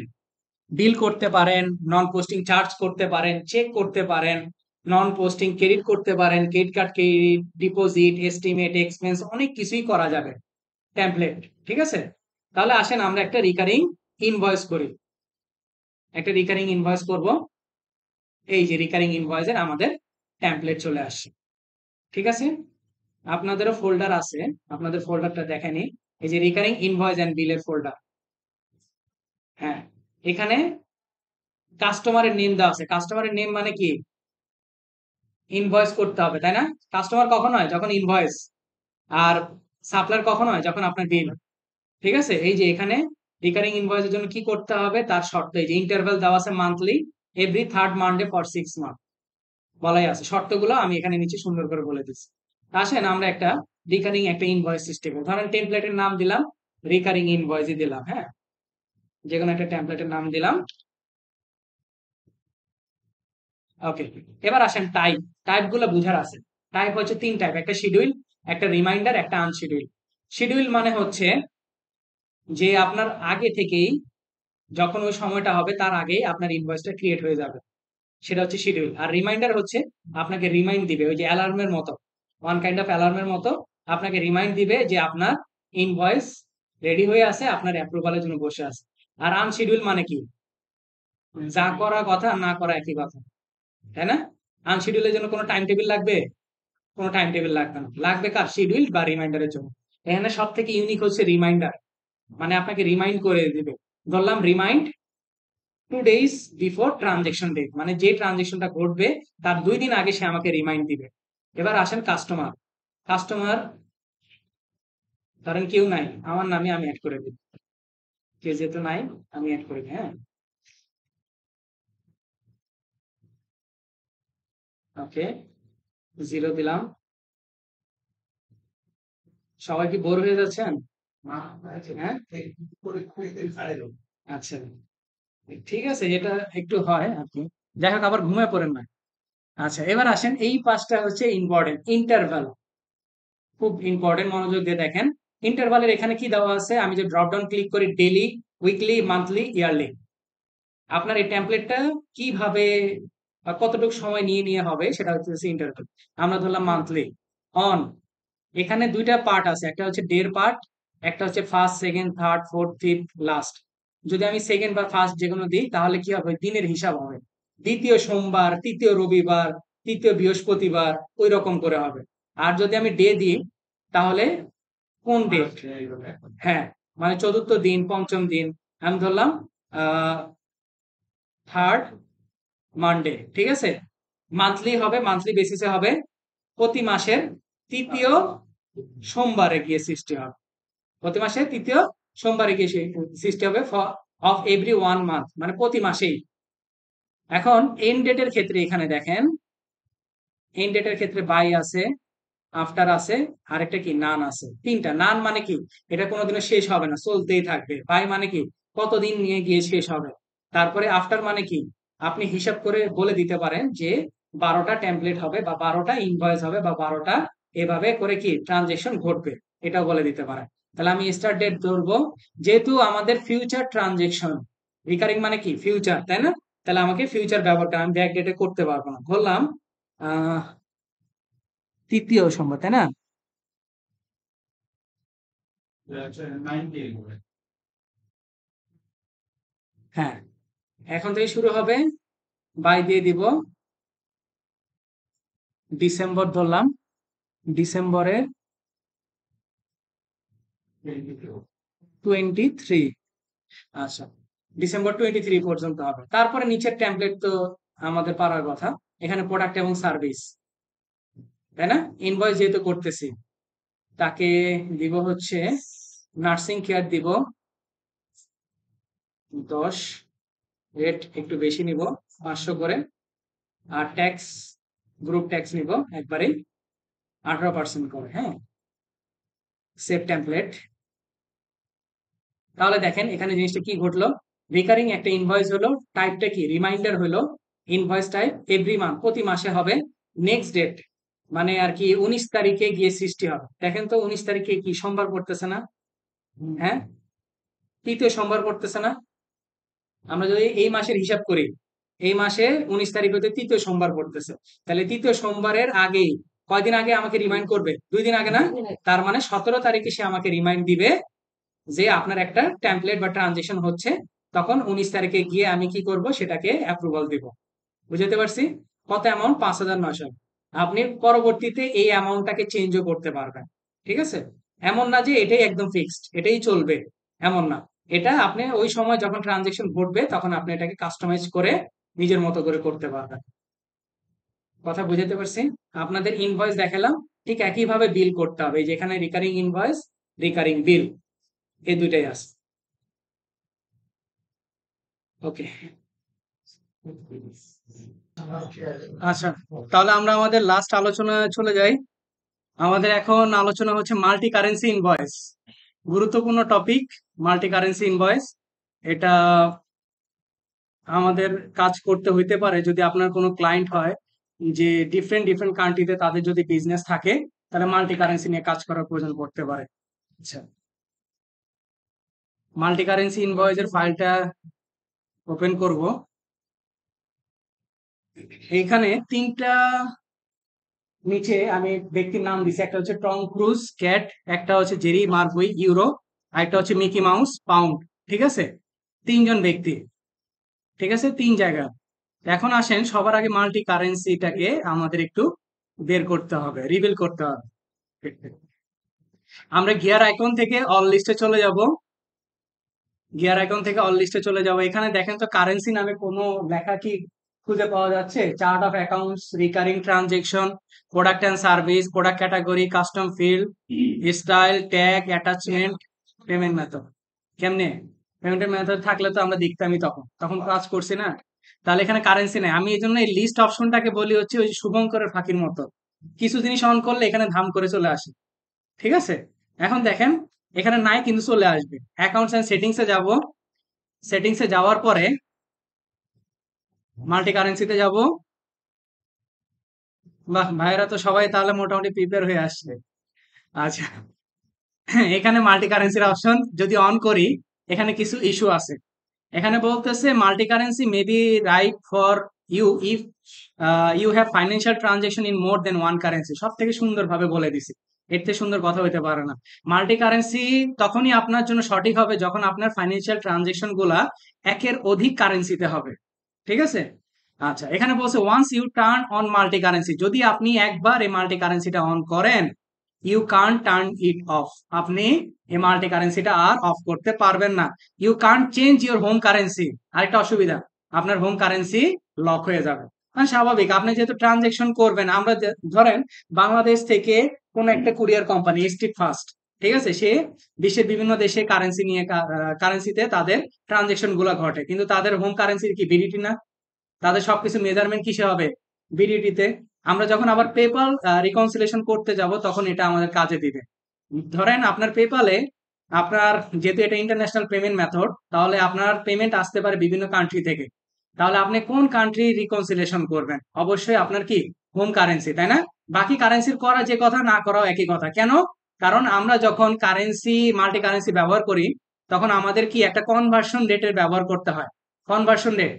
বিল করতে পারেন, নন পোস্টিং চার্জ করতে পারেন, চেক করতে পারেন, নন পোস্টিং ক্রেডিট করতে পারেন, credit card credit, deposit, estimate, expense, অনেক কিছুই করা যাবে টেমপ্লেট। ঠিক আছে, তাহলে আসেন আমরা একটা রিকারিং ইনভয়েস করি। একটা রিকারিং ইনভয়েস করব। এই যে রিকারিং ইনভয়েসের আমাদের টেমপ্লেট চলে আসছে। ঠিক আছে, আপনাদেরও ফোল্ডার আছে, আপনাদের ফোল্ডারটা দেখেনি। এই যে রিকারিং ইনভয়েস এন্ড বিলের ফোল্ডার। হ্যাঁ, এখানে কাস্টমারের নেম দেওয়া আছে। কাস্টমারের নেম মানে কি, ইনভয়েস করতে হবে, তাই না? কাস্টমার কখন হয়, যখন ইনভয়েস। আর সাপ্লায়ার কখন হয়, যখন আপনার বিল। ঠিক আছে, এই যে এখানে রিকারিং ইনভয়েসের জন্য কি করতে হবে তার শর্ত, এই যে ইন্টারভ্যাল দেওয়া আছে monthly, every third Monday for 6 month বলাই আছে। শর্তগুলো আমি এখানে নিচে সুন্দর করে বলে দিচ্ছি। আসেন আমরা একটা রিকারিং একটা ইনভয়েস সিস্টেম, ধরেন টেমপ্লেটের নাম দিলাম রিকারিং ইনভয়েসই দিলাম। হ্যাঁ, যে কোনো একটা টেমপ্লেটের নাম দিলাম। ওকে, এবার আসেন টাইপ গুলো বুঝার আছে। টাইপ হচ্ছে 3 টাইপ, একটা শিডিউল, একটা রিমাইন্ডার, একটা আনশিডিউল। শিডিউল মানে হচ্ছে যে আপনার আগে থেকেই, যখন ওই সময়টা হবে তার আগেই আপনার ইনভয়েসটা ক্রিয়েট হয়ে যাবে, সেটা হচ্ছে শিডিউল। আর রিমাইন্ডার হচ্ছে আপনাকে রিমাইন্ড দিবে, ওই যে অ্যালার্মের মতো, ওয়ান কাইন্ড অফ অ্যালার্মের মতো আপনাকে রিমাইন্ড দিবে যে আপনার ইনভয়েস রেডি হয়ে আছে, আপনার অ্যাপ্রুভালের জন্য বসে আছে। আর আনশিডিউল মানে কি, যা করা কথা না করা একই কথা, তাই না? আনশিডিউলের জন্য কোনো টাইম টেবিল লাগবে? কোনো টাইম টেবিল লাগবে না, লাগবে কার, শিডিউল বা রিমাইন্ডারের জন্য। এখানে সব থেকে ইউনিক হচ্ছে রিমাইন্ডার, মানে আপনাকে রিমাইন্ড করে দিবে। ধরলাম remind 2 days before transaction date, মানে যে ট্রানজেকশনটা ঘটবে তার 2 দিন আগে সে আমাকে রিমাইন্ড দিবে। এবার আসেন কাস্টমার ধরেন কেউ নাই, আমার নামে আমি অ্যাড করে দিই, কেউ যেহেতু নাই আমি অ্যাড করে দিই। হ্যাঁ, ওকে, 0 দিলাম। সবাই কি বোর হয়ে যাচ্ছেন? হ্যাঁ, আচ্ছা, ঠিক আছে, এটা একটু হয় আর কি। যাই হোক, আবার ঘুমিয়ে পড়েন না। আচ্ছা, এবার আসেন এই পাঁচটা হচ্ছে ইম্পর্টেন্ট। ইন্টারভাল খুব ইম্পর্টেন্ট, মনোযোগ দিয়ে দেখেন। ইন্টারভালের এখানে কি দেওয়া আছে, আমি যে ড্রপ ডাউন ক্লিক করি, ডেইলি, উইকলি, মান্থলি, ইয়ারলি, আপনার এই টেমপ্লেটটা কিভাবে কতটুকু সময় নিয়ে নিয়ে হবে সেটা হচ্ছে ইন্টারভাল। আমরা ধরলাম মান্থলি অন, এখানে 2টা পার্ট আছে, একটা হচ্ছে ডের পার্ট, একটা হচ্ছে first, second, third, fourth, fifth, last. যদি আমি সেকেন্ড বা ফার্স্ট যেকোনো দিই তাহলে কি হবে, দিনের হিসাব হবে, দ্বিতীয় সোমবার, তৃতীয় রবিবার, তৃতীয় বৃহস্পতিবার, ওই রকম করে হবে। আর যদি আমি ডে দিই তাহলে কোন ডেট, হ্যাঁ, মানে চতুর্থ দিন, পঞ্চম দিন। আমি ধরলাম থার্ড মানডে। ঠিক আছে, মান্থলি হবে, মান্থলি বেসিসে হবে, প্রতি মাসের তৃতীয় সোমবারে গিয়ে সৃষ্টি হবে, প্রতি মাসে তৃতীয় সোমবারে গিয়ে সৃষ্টি হবে অফ এভরি 1 মান্থ, মানে প্রতি মাসেই। এখন এন্ড ডেটের ক্ষেত্রে এখানে দেখেন, এন্ড ডেটের ক্ষেত্রে বাই আছে, আফটার আছে, আর একটা কি নান আছে। 3টা। নান মানে কি, এটা কোনোদিনও শেষ হবে না, চলতেই থাকবে। বাই মানে কি, কতদিন নিয়ে গিয়ে শেষ হবে। তারপরে আফটার মানে কি, আপনি হিসাব করে বলে দিতে পারেন যে 12টা টেমপ্লেট হবে, বা 12টা ইনভয়েস হবে, বা 12টা এভাবে করে কি ট্রানজেকশন ঘটবে, এটাও বলে দিতে পারেন। তাহলে আমি স্টার্ট ডেট ধরবো, যেহেতু আমাদের ফিউচার ট্রানজেকশন, রিকারিং মানে কি ফিউচার, তাই না? তাহলে আমাকে ফিউচার ব্যবহারটা আমি ব্যাক ডেটে করতে পারবো না। ধরলাম তৃতীয় সোমবার, তাই না? হ্যাঁ, এখন থেকে শুরু হবে, বাই দিয়ে দিব, ডিসেম্বর ধরলাম, ডিসেম্বরের 23। আচ্ছা, ডিসেম্বর 23 পর্যন্ত হবে। তারপরে নিচের টেমপ্লেট তো আমাদের পারার কথা, এখানে প্রোডাক্ট এবং সার্ভিস, তাই না? ইনভয়েস যেহেতু করতেছি, তাকে দিব হচ্ছে নার্সিং কেয়ার দিব 10, রেট একটু বেশি নিব, 500 করে। আর ট্যাক্স, গ্রুপ ট্যাক্স নিব একবারেই 18% করে। হ্যাঁ, সেভ টেমপ্লেট। তাহলে দেখেন এখানে জিনিসটা কি ঘটলো, রিকারিং একটা ইনভয়েস হলো, টাইপটা কি, রিমাইন্ডার হলো। ইনভয়েস টাইপ এভরি মান্থ, প্রতি মাসে হবে। নেক্সট ডেট মানে আর কি 19 তারিখে গিয়ে সৃষ্টি হবে। দেখেন তো 19 তারিখে কি সোমবার পড়তেছে না? হ্যাঁ, তৃতীয় সোমবার পড়তেছে না? আমরা যদি এই মাসের হিসাব করি, এই মাসে 19 তারিখ হতে তৃতীয় সোমবার পড়তেছে, তাহলে তৃতীয় সোমবারের আগেই, কয়দিন আগে আমাকে রিমাইন্ড করবে? 2 দিন আগে না? তার মানে 17 তারিখে সে আমাকে রিমাইন্ড দিবে যে আপনার একটা টেমপ্লেট বা ট্রানজেকশন হচ্ছে। তখন 19 তারিখে গিয়ে আমি কি করব, সেটাকে অ্যাপ্রুভাল দিব। বুঝতে পারছি? কত অ্যামাউন্ট? 5,900। আপনি পরবর্তীতে এই অ্যামাউন্টটাকে চেঞ্জও করতে পারবেন। ঠিক আছে? এমন না যে এটাই একদম ফিক্সড, এটাই চলবে, এমন না। এটা আপনি ওই সময় যখন ট্রানজেকশন ঘটবে তখন আপনি এটাকে কাস্টমাইজ করে নিজের মতো করে করতে পারবেন। কথা বুঝতে পারছি? আপনাদের ইনভয়েস দেখালাম, ঠিক একইভাবে বিল করতে হবে। এই যে এখানে রিকারিং ইনভয়েস, রিকারিং বিল, এই দুইটাই আছে। ওকে, আচ্ছা, তাহলে আমরা আমাদের লাস্ট আলোচনা চলে যাই। আমাদের এখন আলোচনা হচ্ছে মাল্টি কারেন্সি ইনভয়েস। গুরুত্বপূর্ণ টপিক, মাল্টি কারেন্সি ইনভয়েস। এটা আমাদের কাজ করতে হইতে পারে যদি আপনার কোনো ক্লায়েন্ট হয় যে ডিফারেন্ট ডিফারেন্ট কান্ট্রিতে তাদের যদি বিজনেস থাকে, তাহলে মাল্টি কারেন্সি নিয়ে কাজ করার প্রয়োজন পড়তে পারে। আচ্ছা, মাল্টি কারেন্সি ইনভয়েসের ফাইলটা ওপেন করব। এইখানে তিনটা নিচে আমি ব্যক্তির নাম দিছি, একটা হচ্ছে টম ক্রুজ ক্যাট, একটা হচ্ছে জেরি মার্কুই ইউরো, আর একটা হচ্ছে মিকি মাউস পাউন্ড। ঠিক আছে, তিনজন ব্যক্তি। ঠিক আছে, তিন জায়গা। এখন আসেন, সবার আগে মাল্টি কারেন্সিটাকে আমাদের একটু বের করতে হবে, রিভিল করতে হবে। আমরা গিয়ার আইকন থেকে অল লিস্টে চলে যাব। গিয়ার আইকন থেকে অল লিস্টে চলে যাব। এখানে দেখেন তো কারেন্সি নামে কোনো লেখা কি খুঁজে পাওয়া যাচ্ছে? Chart of accounts, recurring transaction, product and service, product category, custom field, style, tag, attachment, payment method. কেমনে? পেমেন্টের মেথড থাকলে তো আমরা দেখতামই, তখন তখন কাজ করছি না। তাহলে এখানে কারেন্সি নেই। আমি এই জন্য এই লিস্ট অপশনটাকে বলি হচ্ছে ওই শুভঙ্করের ফাঁকির মতো, কিছু জিনিস অন করলে এখানে ধাম করে চলে আসে। ঠিক আছে, এখন দেখেন এখানে নাই কিন্তু চলে আসবে। অ্যাকাউন্টস এন্ড সেটিংসে যাব। সেটিংসে যাওয়ার পরে মাল্টি কারেন্সিতে যাব। বাহ, ভাইয়েরা তো সবাই তাহলে মোটামুটি প্রিপেয়ার হয়ে আসছে। আচ্ছা, এখানে মাল্টি কারেন্সির অপশন যদি অন করি, এখানে কিছু ইস্যু আছে। এখানে বলতেছে multi currency may be right for you if you have financial transaction in more than one currency. সব থেকে সুন্দরভাবে বলে দিছি, এর থেকে সুন্দর কথা হইতে পারে না। মাল্টি কারেন্সি তখনই আপনার জন্য সঠিক হবে যখন আপনার ফাইন্যান্সিয়াল ট্রানজেকশন গুলা একের অধিক কারেন্সিতে হবে। ঠিক আছে, আচ্ছা, এখানে বলছে once you turn on multi currency, যদি আপনি একবার এই মাল্টি কারেন্সিটা অন করেন, you can turn it off, আপনি এই মাল্টি কারেন্সিটা আর অফ করতে পারবেন না। You can change your home currency, আরেকটা অসুবিধা, আপনার হোম কারেন্সি লক হয়ে যাবে। মানে স্বাভাবিক, আপনি যেহেতু ট্রানজেকশন করবেন, আমরা ধরেন বাংলাদেশ থেকে কোন একটা কুরিয়ার কোম্পানি স্ট্রিট ফাস্ট, ঠিক আছে, সে বিশ্বের বিভিন্ন দেশে কারেন্সি নিয়ে কারেন্সিতে তাদের ট্রানজেকশন গুলা ঘটে, কিন্তু তাদের হোম কারেন্সি কি বিডিটি না? তাদের সবকিছু মেজারমেন্ট কিসে হবে? বিডিটিতে। আমরা যখন আবার পেপাল রিকনসিলেশন করতে যাব তখন এটা আমাদের কাজে দিবে। ধরেন আপনার পেপালে, আপনার যেহেতু এটা ইন্টারন্যাশনাল পেমেন্ট মেথড, তাহলে আপনার পেমেন্ট আসতে পারে বিভিন্ন কান্ট্রি থেকে। তাহলে আপনি কোন কান্ট্রি রিকনসিলেশন করবেন? অবশ্যই আপনার কি হোম কারেন্সি, তাই না? বাকি কারেন্সির করা যে কথা, না করাও একই কথা। কেন? কারণ আমরা যখন কারেন্সি, মাল্টি কারেন্সি ব্যবহার করি, তখন আমাদের কি একটা কনভার্সন রেটের ব্যবহার করতে হয়। কনভার্সন রেট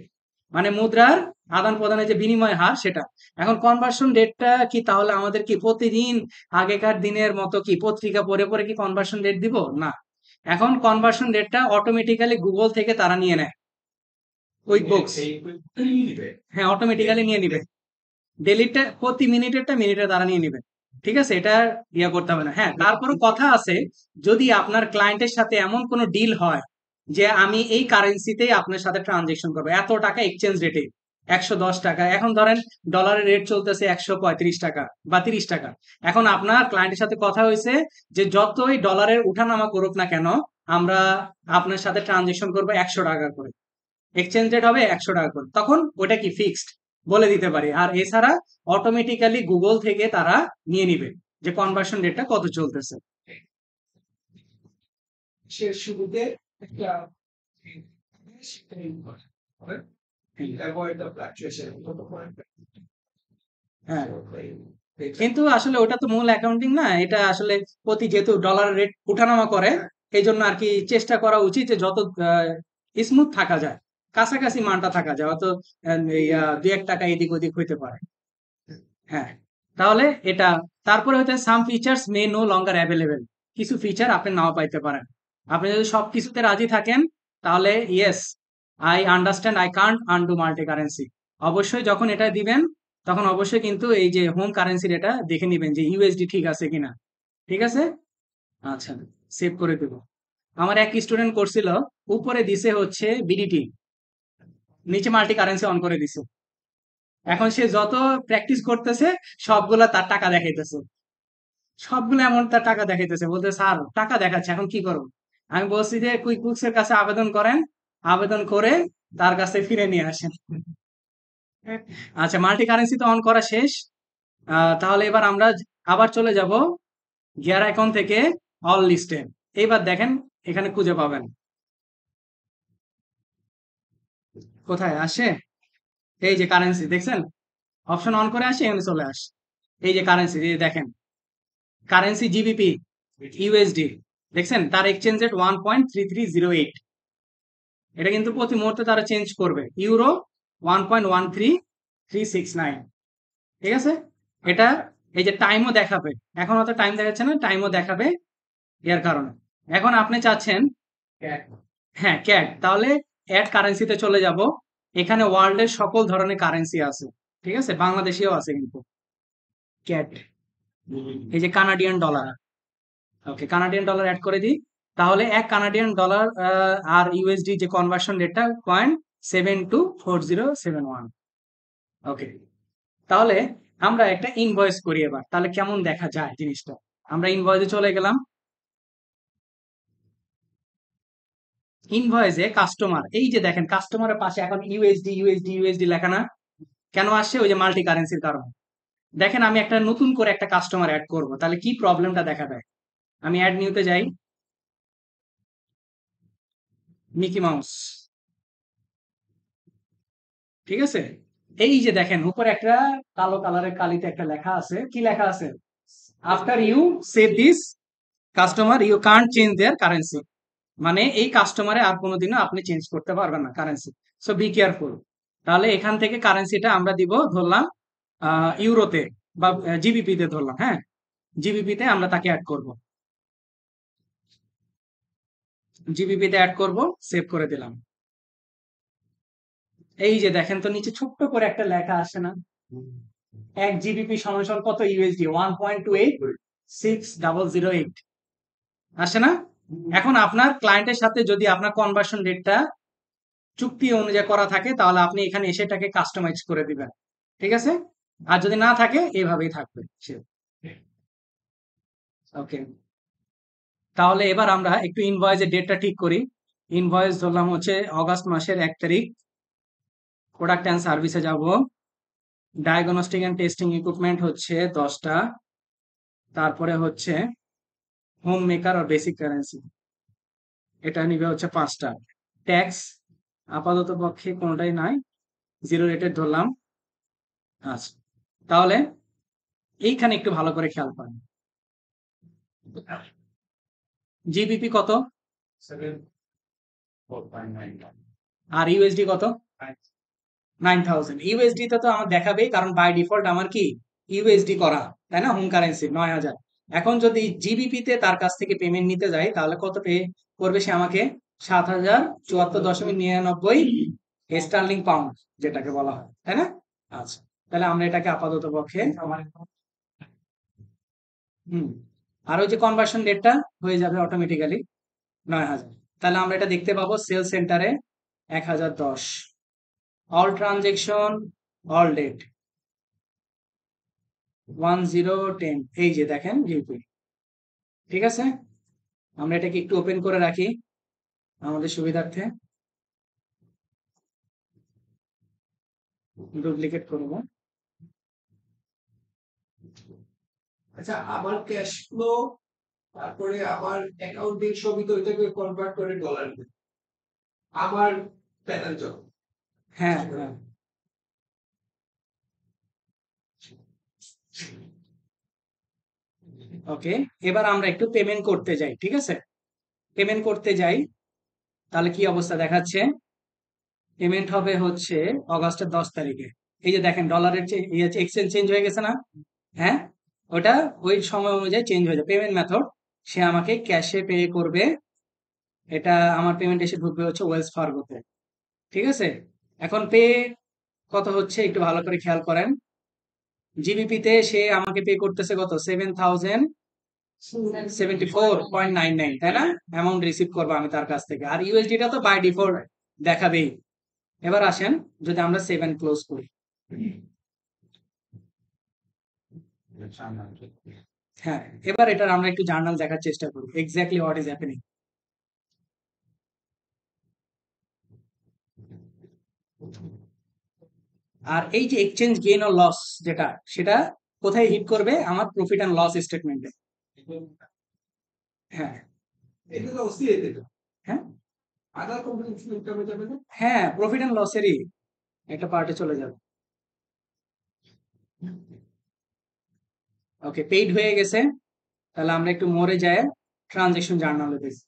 মানে মুদ্রার আদান প্রদানের যে বিনিময় হার, সেটা। এখন কনভার্সন রেটটা কি তাহলে আমাদের কি প্রতিদিন আগেকার দিনের মতো কি পত্রিকা পড়ে পড়ে কি কনভার্সন রেট দিব? না। এখন কনভার্সন রেটটা অটোমেটিক্যালি গুগল থেকে তারা নিয়ে নেয়, কুইক বুকস। হ্যাঁ, অটোমেটিক্যালি নিয়ে নিবে। ডেলিটা প্রতি মিনিটেরটা মিনিটে তারা নিয়ে নিবে। ঠিক আছে, এটা ইয়া করতে হবে না। হ্যাঁ, তারপরও কথা আছে, যদি আপনার ক্লায়েন্টের সাথে এমন কোনো ডিল হয় যে আমি এই কারেন্সিতেই আপনার সাথে ট্রানজেকশন করবো, এত টাকা এক্সচেঞ্জ রেটে, 110 টাকা, এখন ধরেন ডলারের রেট চলতেছে 135 টাকা বা 30 টাকা। এখন আপনার ক্লায়েন্টের সাথে কথা হয়েছে যে যতই ডলারের উঠানামা করুক না কেন, আমরা আপনার সাথে ট্রানজেকশন করবো 100 টাকা করে, এক্সচেঞ্জ রেট হবে 100 টাকা করে। তখন ওটা কি ফিক্সড বলে দিতে পারি। আর এছাড়া অটোমেটিক্যালি গুগল থেকে তারা নিয়ে নিবে যে কনভার্সন রেটটা কত চলতেছে। সে শুরুতে একটা avoid the fluctuation of the point. হ্যাঁ, কিন্তু আসলে ওটা তো মূল অ্যাকাউন্টিং না, এটা আসলে প্রতি যেহেতু ডলার রেট উঠানামা করে, এই জন্য আর কি চেষ্টা করা উচিত যে যত স্মুথ থাকা যায়, কাছাকাছি মানটা থাকা যায়, অত এই, 2-1 টাকা এদিক ওদিক হইতে পারে। হ্যাঁ, তাহলে এটা, তারপরে হচ্ছে সাম ফিচার্স মে নো লঙ্গার অ্যাভেলেবেল, কিছু ফিচার আপনি নাও পাইতে পারেন। আপনি যদি সবকিছুতে রাজি থাকেন তাহলে yes, I understand I can't undo multi currency, অবশ্যই যখন এটা দিবেন তখন অবশ্যই কিন্তু এই যে হোম কারেন্সির এটা দেখে নিবেন যে ইউএসডি ঠিক আছে কিনা। ঠিক আছে, আচ্ছা, সেভ করে দেব। আমার এক স্টুডেন্ট করছিল, উপরে দিছে হচ্ছে বিডিটি, নিচে মাল্টি কারেন্সি অন করে দিছে। এখন সে যত প্র্যাকটিস করতেছে সবগুলা তার টাকা দেখাইতেছে, সবগুলো এমন তার টাকা দেখাইতেছে, বলতে স্যার টাকা দেখাচ্ছে, এখন কি করবো? আমি বলছি যে কুইক বুকস এর কাছে আবেদন করেন, আবেদন করে তার কাছে ফিরে নিয়ে আসেন। আচ্ছা, মাল্টি কারেন্সি তো অন করা শেষ। তাহলে এবার আমরা আবার চলে যাব গিয়ার অ্যাকাউন্ট থেকে অল লিস্টে। এইবার দেখেন এখানে খুঁজে পাবেন, কোথায় আসে, এই যে কারেন্সি দেখছেন, অপশন অন করে আসে, এখানে চলে আসে, এই যে কারেন্সি দেখেন, কারেন্সি জিবিপি ইউএসডি, দেখছেন তার এক্সচেঞ্জ রেট 1.3308, এটা কিন্তু প্রতি মুহূর্তে তারা চেঞ্জ করবে। ইউরো 1.13369, ঠিক আছে। এটা এই যে টাইমও দেখাবে, এখন অত টাইম দেখাচ্ছে না, টাইমও দেখাবে এর কারণে। এখন আপনি চাচ্ছেন, হ্যাঁ ক্যাট, তাহলে অ্যাড কারেন্সিতে চলে যাব। এখানে ওয়ার্ল্ডের সকল ধরনের কারেন্সি আছে, ঠিক আছে, বাংলাদেশিও আছে কিন্তু। ক্যাট, এই যে কানাডিয়ান ডলার, ওকে কানাডিয়ান ডলার অ্যাড করে দিই, তাহলে এক কানাডিয়ান ডলার আর ইউএসডি যে কনভার্সন রেটটা 0.724071। ওকে, তাহলে আমরা একটা ইনভয়েস করি এবার, তাহলে কেমন দেখা যায় জিনিসটা। আমরা ইনভয়েসে চলে গেলাম, ইনভয়েসে কাস্টমার, এই যে দেখেন কাস্টমারের পাশে এখন ইউএসডি ইউএসডি ইউএসডি লেখা না, কেন আসছে? ওই যে মাল্টি কারেন্সির কারণে। দেখেন আমি একটা নতুন করে একটা কাস্টমার অ্যাড করব, তাহলে কি প্রবলেমটা দেখা দেয়। আমি অ্যাড নিউতে যাই, মিকি মাউস, ঠিক আছে। এই যে দেখেন উপরে একটা কালো কালারের কালিতে একটা লেখা আছে, কি লেখা আছে? After you save this customer you can't change their currency, মানে এই কাস্টমারে আর কোনোদিনও আপনি চেঞ্জ করতে পারবেন না কারেন্সি, সো বি কেয়ারফুল। তাহলে এখান থেকে কারেন্সিটা আমরা দিব, ধরলাম ইউরোতে বা জিবিপি তে ধরলাম, হ্যাঁ জিবিপি তে আমরা তাকে অ্যাড করব, জিবিপি তে অ্যাড করব, সেভ করে দিলাম। এই যে দেখেন তো নিচে ছোট্ট করে একটা লেখা আসে না, 1 জিবিপি সমান সমান কত ইউএসডি, 1.28608 আসে না। এখন আপনার ক্লায়েন্টের সাথে যদি আপনার কনভার্সন রেটটা চুক্তি অনুযায়ী করা থাকে, তাহলে আপনি এখানে এসে এটাকে কাস্টমাইজ করে দিবেন, ঠিক আছে। আর যদি না থাকে এইভাবেই থাকবে সে। ওকে, তাহলে এবার আমরা একটু ইনভয়েসের ডেটটা ঠিক করি। ইনভয়েস ধরলাম হচ্ছে অগাস্ট মাসের 1 তারিখ। প্রোডাক্ট অ্যান্ড সার্ভিসে যাব, ডায়াগনস্টিক অ্যান্ড টেস্টিং ইকুইপমেন্ট হচ্ছে 10টা, তারপরে হচ্ছে হোম মেকার আর বেসিক কারেন্সি, এটা নিবে হচ্ছে 5টা। ট্যাক্স আপাতত পক্ষে কোনোটাই নাই, 0 রেটেড ধরলাম। আচ্ছা, তাহলে এইখানে একটু ভালো করে খেয়াল করেন, জিবিপি কত 7.4.9 আর ইউএসডি কত? 9000। ইউএসডি তে তো আমার দেখাবেই, কারণ বাই ডিফল্ট আমার কি ইউএসডি করা, তাই না, হোম কারেন্সি 9000। এখন যদি জিবিপি তে তার কাছ থেকে পেমেন্ট নিতে যাই, তাহলে কত পে করবে সে আমাকে? 7074.99 স্টার্লিং পাউন্ড, যেটাকে বলা হয়, তাই না। আচ্ছা, তাহলে আমরা এটাকে আপাতত পক্ষে আর ওই যে কনভার্সন রেটটা হয়ে যাবে অটোমেটিক্যালি 9000। তাহলে আমরা এটা দেখতে পাবো সেল সেন্টারে 1010, অল ট্রানজেকশন, অল ডেট 1010, এই যে দেখেন জিপি, ঠিক আছে। আমরা এটাকে একটু ওপেন করে রাখি আমাদের সুবিধার্থে, ডুপ্লিকেট করব। আচ্ছা, আমার ক্যাশ ফ্লো, তারপরে আমার অ্যাকাউন্টিং সবই তো ওইটাকে কনভার্ট করে ডলার। আমার প্যানেল যখন হ্যাঁ হ্যাঁ ওকে, এবার আমরা একটু পেমেন্ট করতে যাই, ঠিক আছে? পেমেন্ট করতে যাই, তাহলে কি অবস্থা দেখাচ্ছে? পেমেন্ট হবে হচ্ছে অগাস্টের 10 তারিখে। এই যে দেখেন ডলারের এক্সচেঞ্জ চেঞ্জ হয়ে গেছে না? হ্যাঁ, ওটা ওই সময় অনুযায়ী চেঞ্জ হয়ে যায় পেমেন্ট মেথড। সে আমাকে ক্যাশে পে করবে, এটা আমার পেমেন্ট এসে ঢুকবে হচ্ছে ওয়েলস ফার্গোতে, ঠিক আছে? এখন পে কত হচ্ছে একটু ভালো করে খেয়াল করেন। জিবিপিতে সে আমাকে পে করতেছে কত, 7074.99, তাই না? অ্যামাউন্ট রিসিভ করবো আমি তার কাছ থেকে, আর ইউএসডিটা তো বাই ডিফল্ট দেখাবেই। এবার আসেন, যদি আমরা 7 ক্লোজ করি, হ্যাঁ, এবার এটার আমরা একটু জার্নাল দেখার চেষ্টা করি, এক্স্যাক্টলি হোয়াট ইজ হ্যাপেনিং। আর এই যে এক্সচেঞ্জ গেইন ও লস যেটা, সেটা কোথায় হিট করবে? আমার প্রফিট অ্যান্ড লস স্টেটমেন্টে। হ্যাঁ এটা তো অস্থির এটা হ্যাঁ আদার কোম্পানি ইনকামে যাবে না হ্যাঁ, প্রফিট অ্যান্ড লসেরই একটা পার্টে চলে যাবে। ওকে, পেইড হয়ে গেছে, তাহলে আমরা একটু মোরে যায় ট্রানজেকশন জার্নালে দেখি।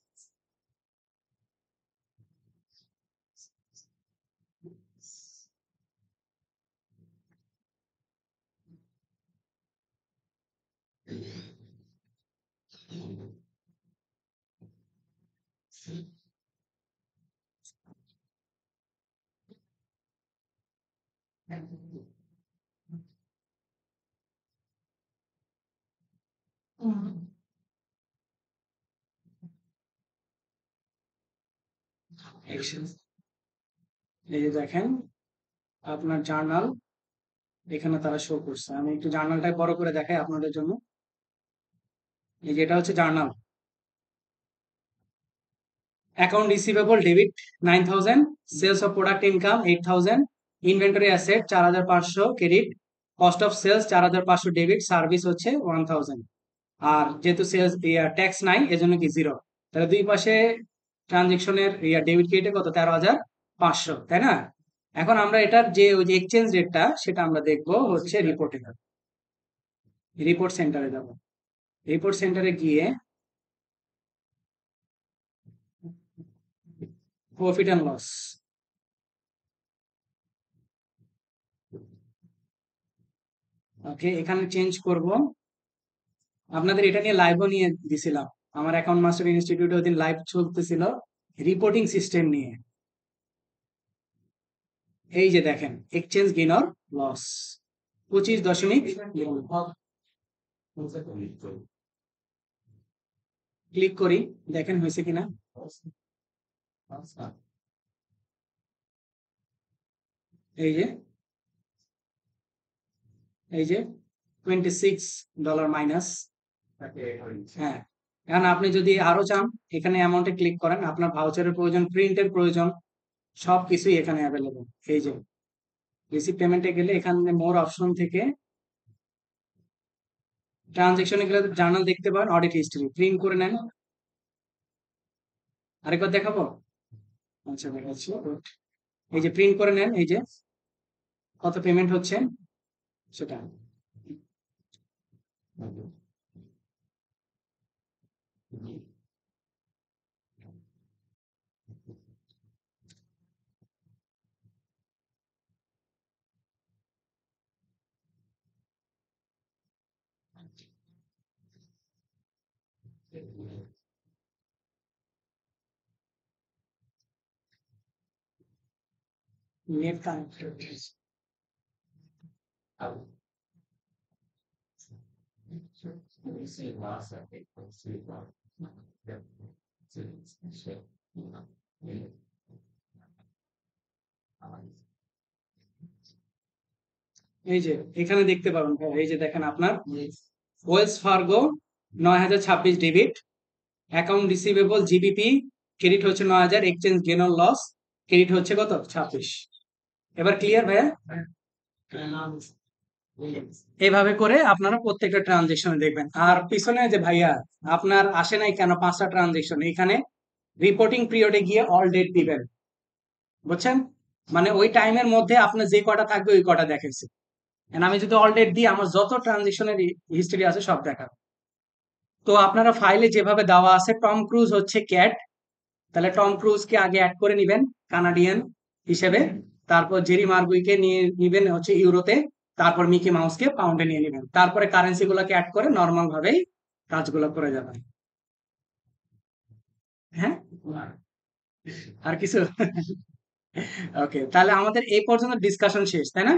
এই যে দেখেন আপনার জার্নাল এখানে তারা শো করছে, আমি একটু জার্নালটা বড় করে দেখাই আপনাদের জন্য। এই যে এটা হচ্ছে journal. Account receivable debit 9000, sales of product income 8000, inventory asset 4500 credit, cost of sales 4500 debit, service হচ্ছে 1000। আর যেহেতু সেলস ট্যাক্স নাই এজন্য কি জিরো, তাহলে দুই পাশে ট্রানজেকশনের ডেবিট ক্রেডিটে কত, 13500, তাই না? এখন আমরা এটার যে ওই যে এক্সচেঞ্জ রেটটা সেটা আমরা দেখবো হচ্ছে রিপোর্টে, রিপোর্ট সেন্টারে যাব। রিপোর্ট সেন্টারে গিয়ে প্রফিট অ্যান্ড লস, ওকে, এখানে চেঞ্জ করব। আপনাদের এটা নিয়ে লাইভও নিয়ে দিছিলাম, আমার অ্যাকাউন্ট মাস্টার ইনস্টিটিউটে ওই দিন লাইভ চলতেছিল রিপোর্টিং সিস্টেম নিয়ে। এই যে দেখেন exchange gain or loss 25., click করি, দেখেন হয়েছে কিনা। এই যে $26 মাইনাস। হ্যাঁ, এখন আপনি যদি আরো চান এখানে অ্যামাউন্টে ক্লিক করেন, আপনার ভাউচারের প্রয়োজন, প্রিন্টের প্রয়োজন, সবকিছুই এখানে অ্যাভেলেবল। এই যে রিসিভ পেমেন্টে গেলে এখানে মোর অপশন থেকে ট্রানজেকশনে গেলে জার্নাল দেখতে পারেন, অডিট হিস্ট্রি প্রিন্ট করে নেন। আরেকবার দেখাবো, আচ্ছা দেখাচ্ছি, এই যে প্রিন্ট করে নেন, এই যে কত পেমেন্ট হচ্ছে সেটা। নেট কানেক্টেড, এই যে এখানে দেখতে পাবেন, এই যে দেখেন আপনার Wells Fargo 9026 debit, account receivable GBP credit হচ্ছে 9000, exchange gain or loss credit হচ্ছে কত, 26। এবার ক্লিয়ার ভাইয়া? এইভাবে করে আপনারা প্রত্যেকটা ট্রানজেকশনে দেখবেন। আর পিছনে যে ভাইয়া আপনার আসে নাই কেন 5টা ট্রানজেকশন, এখানে রিপোর্টিং পিরিয়ডে গিয়ে অল ডেট দিবেন, বুঝছেন? মানে ওই টাইমের মধ্যে আপনার যে কটা থাকবে ওই কটা দেখাইছে। And আমি যদি অল ডেট দিই আমার যত ট্রানজিশনের হিস্ট্রি আছে সব দেখাবে। তো আপনারা ফাইলে যেভাবে দেওয়া আছে টম ক্রুজ হচ্ছে ক্যাট, তাহলে টম ক্রুজকে আগে অ্যাড করে নিবেন কানাডিয়ান হিসেবে, তারপর জেরি মার্গুইকে নিয়ে নিবেন হচ্ছে ইউরোতে, তারপর মিকি মাউসকে পাউন্ডে নিয়ে নিবেন, তারপরে কারেন্সি গুলোকে অ্যাড করে নর্মাল ভাবেই কাজগুলো করে যাবেন। হ্যাঁ, আর কিছু? ওকে, তাহলে আমাদের এই পর্যন্ত ডিসকাশন শেষ, তাই না?